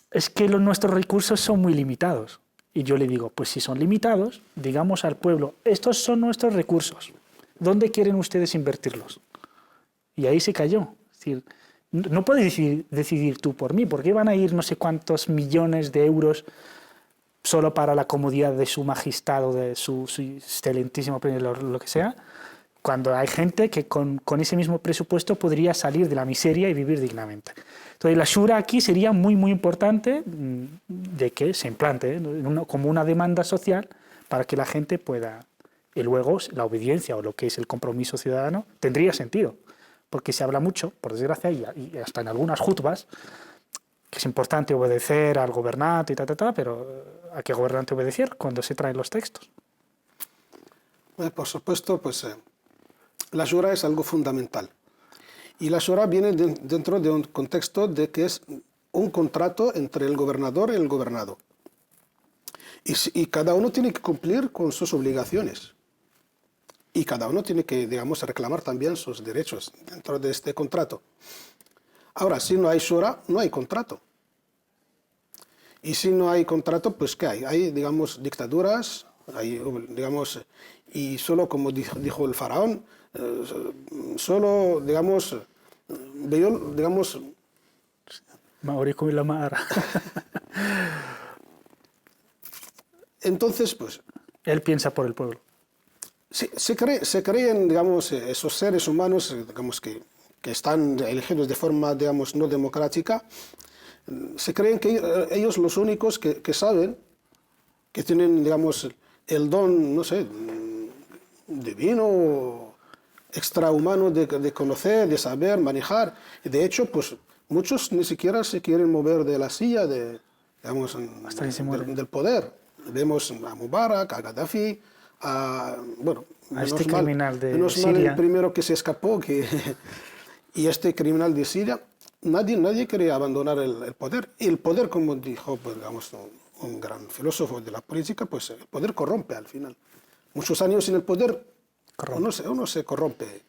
es que nuestros recursos son muy limitados. Y yo le digo, pues si son limitados, digamos al pueblo, estos son nuestros recursos, ¿dónde quieren ustedes invertirlos? Y ahí se cayó. Es decir, no puedes decidir tú por mí, porque van a ir no sé cuántos millones de euros solo para la comodidad de su majestad o de su excelentísimo premio, lo que sea, cuando hay gente que con ese mismo presupuesto podría salir de la miseria y vivir dignamente. Entonces la Shura aquí sería muy, muy importante de que se implante como una demanda social para que la gente pueda, y luego la obediencia o lo que es el compromiso ciudadano tendría sentido. Porque se habla mucho, por desgracia, y hasta en algunas jutbas, que es importante obedecer al gobernante pero ¿a qué gobernante obedecer cuando se traen los textos? Por supuesto, pues la Shura es algo fundamental. Y la Shura viene dentro de un contexto de que es un contrato entre el gobernador y el gobernado. Y cada uno tiene que cumplir con sus obligaciones. Y cada uno tiene que, digamos, reclamar también sus derechos dentro de este contrato. Ahora, si no hay Shura, no hay contrato. Y si no hay contrato, pues ¿qué hay? Hay, digamos, dictaduras, hay, digamos, y solo, como dijo el faraón, solo, digamos, Mauricio y la Mara. Entonces, pues... Él piensa por el pueblo. Se creen, digamos, esos seres humanos, digamos, que están elegidos de forma, digamos, no democrática, se creen que ellos los únicos que saben, que tienen, digamos, el don, no sé, divino, extrahumano de conocer, de saber, manejar. Y de hecho, pues muchos ni siquiera se quieren mover de la silla digamos, del poder. Vemos a Mubarak, a Gaddafi, bueno, a este criminal de menos Siria. Mal el primero que se escapó, y este criminal de Siria, nadie quería abandonar el poder. Y el poder, como dijo, pues, digamos, un gran filósofo de la política, pues el poder corrompe al final. Muchos años en el poder, uno se corrompe.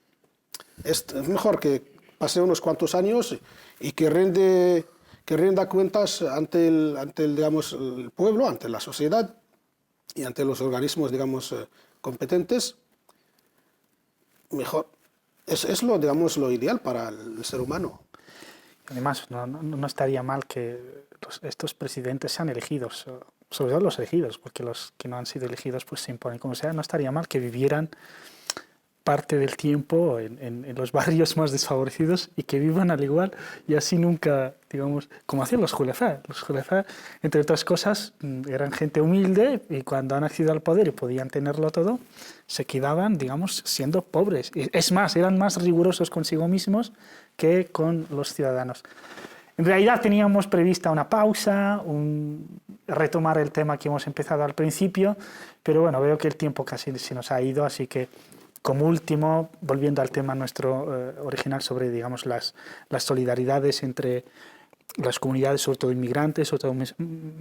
Es mejor que pase unos cuantos años y que rinda cuentas ante digamos, el pueblo, ante la sociedad y ante los organismos, digamos, competentes. Mejor. Es digamos, lo ideal para el ser humano. Además, no estaría mal que estos presidentes sean elegidos, sobre todo los elegidos, porque los que no han sido elegidos pues se imponen como sea. No estaría mal que vivieran parte del tiempo en los barrios más desfavorecidos y que vivan al igual y así nunca, digamos, como hacían los julefá. Los julefá, entre otras cosas, eran gente humilde y cuando han accedido al poder y podían tenerlo todo, se quedaban, digamos, siendo pobres. Es más, eran más rigurosos consigo mismos que con los ciudadanos. En realidad teníamos prevista una pausa, retomar el tema que hemos empezado al principio, pero bueno, veo que el tiempo casi se nos ha ido, así que como último, volviendo al tema nuestro original sobre, digamos, las solidaridades entre las comunidades, sobre todo inmigrantes, sobre todo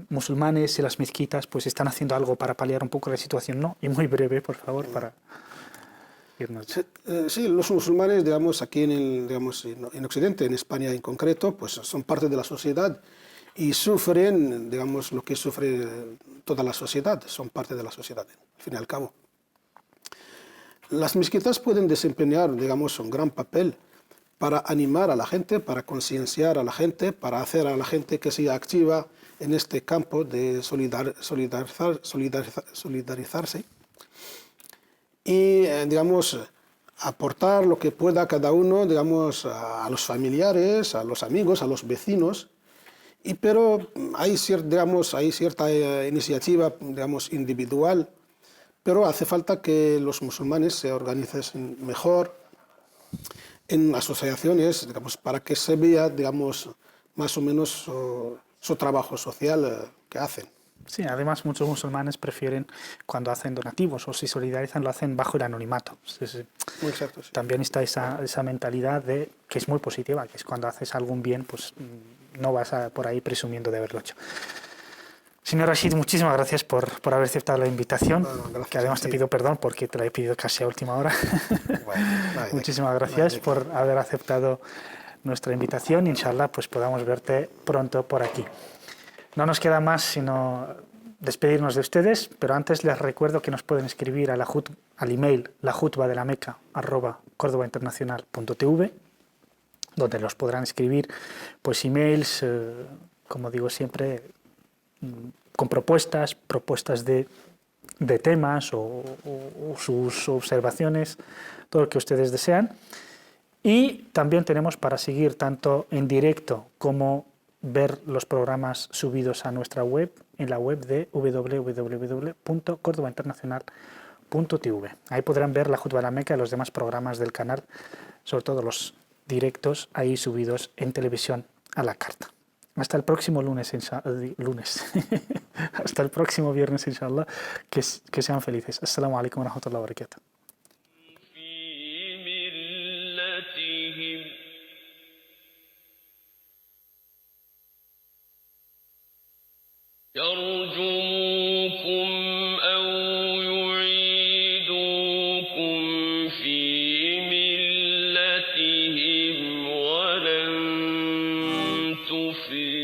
musulmanes y las mezquitas, pues están haciendo algo para paliar un poco la situación, ¿no? Y muy breve, por favor, para irnos. Sí, los musulmanes, digamos, aquí en Occidente, en España en concreto, pues son parte de la sociedad y sufren, digamos, lo que sufre toda la sociedad, son parte de la sociedad, al fin y al cabo. Las mezquitas pueden desempeñar, digamos, un gran papel para animar a la gente, para concienciar a la gente, para hacer a la gente que sea activa en este campo de solidarizarse y, digamos, aportar lo que pueda cada uno, digamos, a los familiares, a los amigos, a los vecinos. Pero hay cierta iniciativa, digamos, individual, pero hace falta que los musulmanes se organicen mejor en asociaciones, digamos, para que se vea, digamos, más o menos su trabajo social que hacen. Sí, además muchos musulmanes prefieren cuando hacen donativos o si solidarizan lo hacen bajo el anonimato. Sí. Exacto, sí. También está esa mentalidad de que es muy positiva, que es cuando haces algún bien, pues no vas por ahí presumiendo de haberlo hecho. Señor Rashid, muchísimas gracias por haber aceptado la invitación, que además te pido perdón porque te la he pedido casi a última hora. Bueno, muchísimas gracias por haber aceptado nuestra invitación. Inshallah, pues podamos verte pronto por aquí. No nos queda más sino despedirnos de ustedes, pero antes les recuerdo que nos pueden escribir al email lajutbadelameca@cordobainternacional.tv, donde los podrán escribir pues emails, como digo siempre, con propuestas de temas o sus observaciones, todo lo que ustedes desean. Y también tenemos para seguir tanto en directo como ver los programas subidos a nuestra web, en la web de www.cordobainternacional.tv. Ahí podrán ver la Jutba de la Meca y los demás programas del canal, sobre todo los directos ahí subidos en televisión a la carta. Hasta el próximo lunes. Hasta el próximo viernes, inshallah. Que sean felices. Assalamu alaikum wa rahmatullahi wa barakatuh. يرجموكم أو يعيدوكم في ملتهم ولن تفلحوا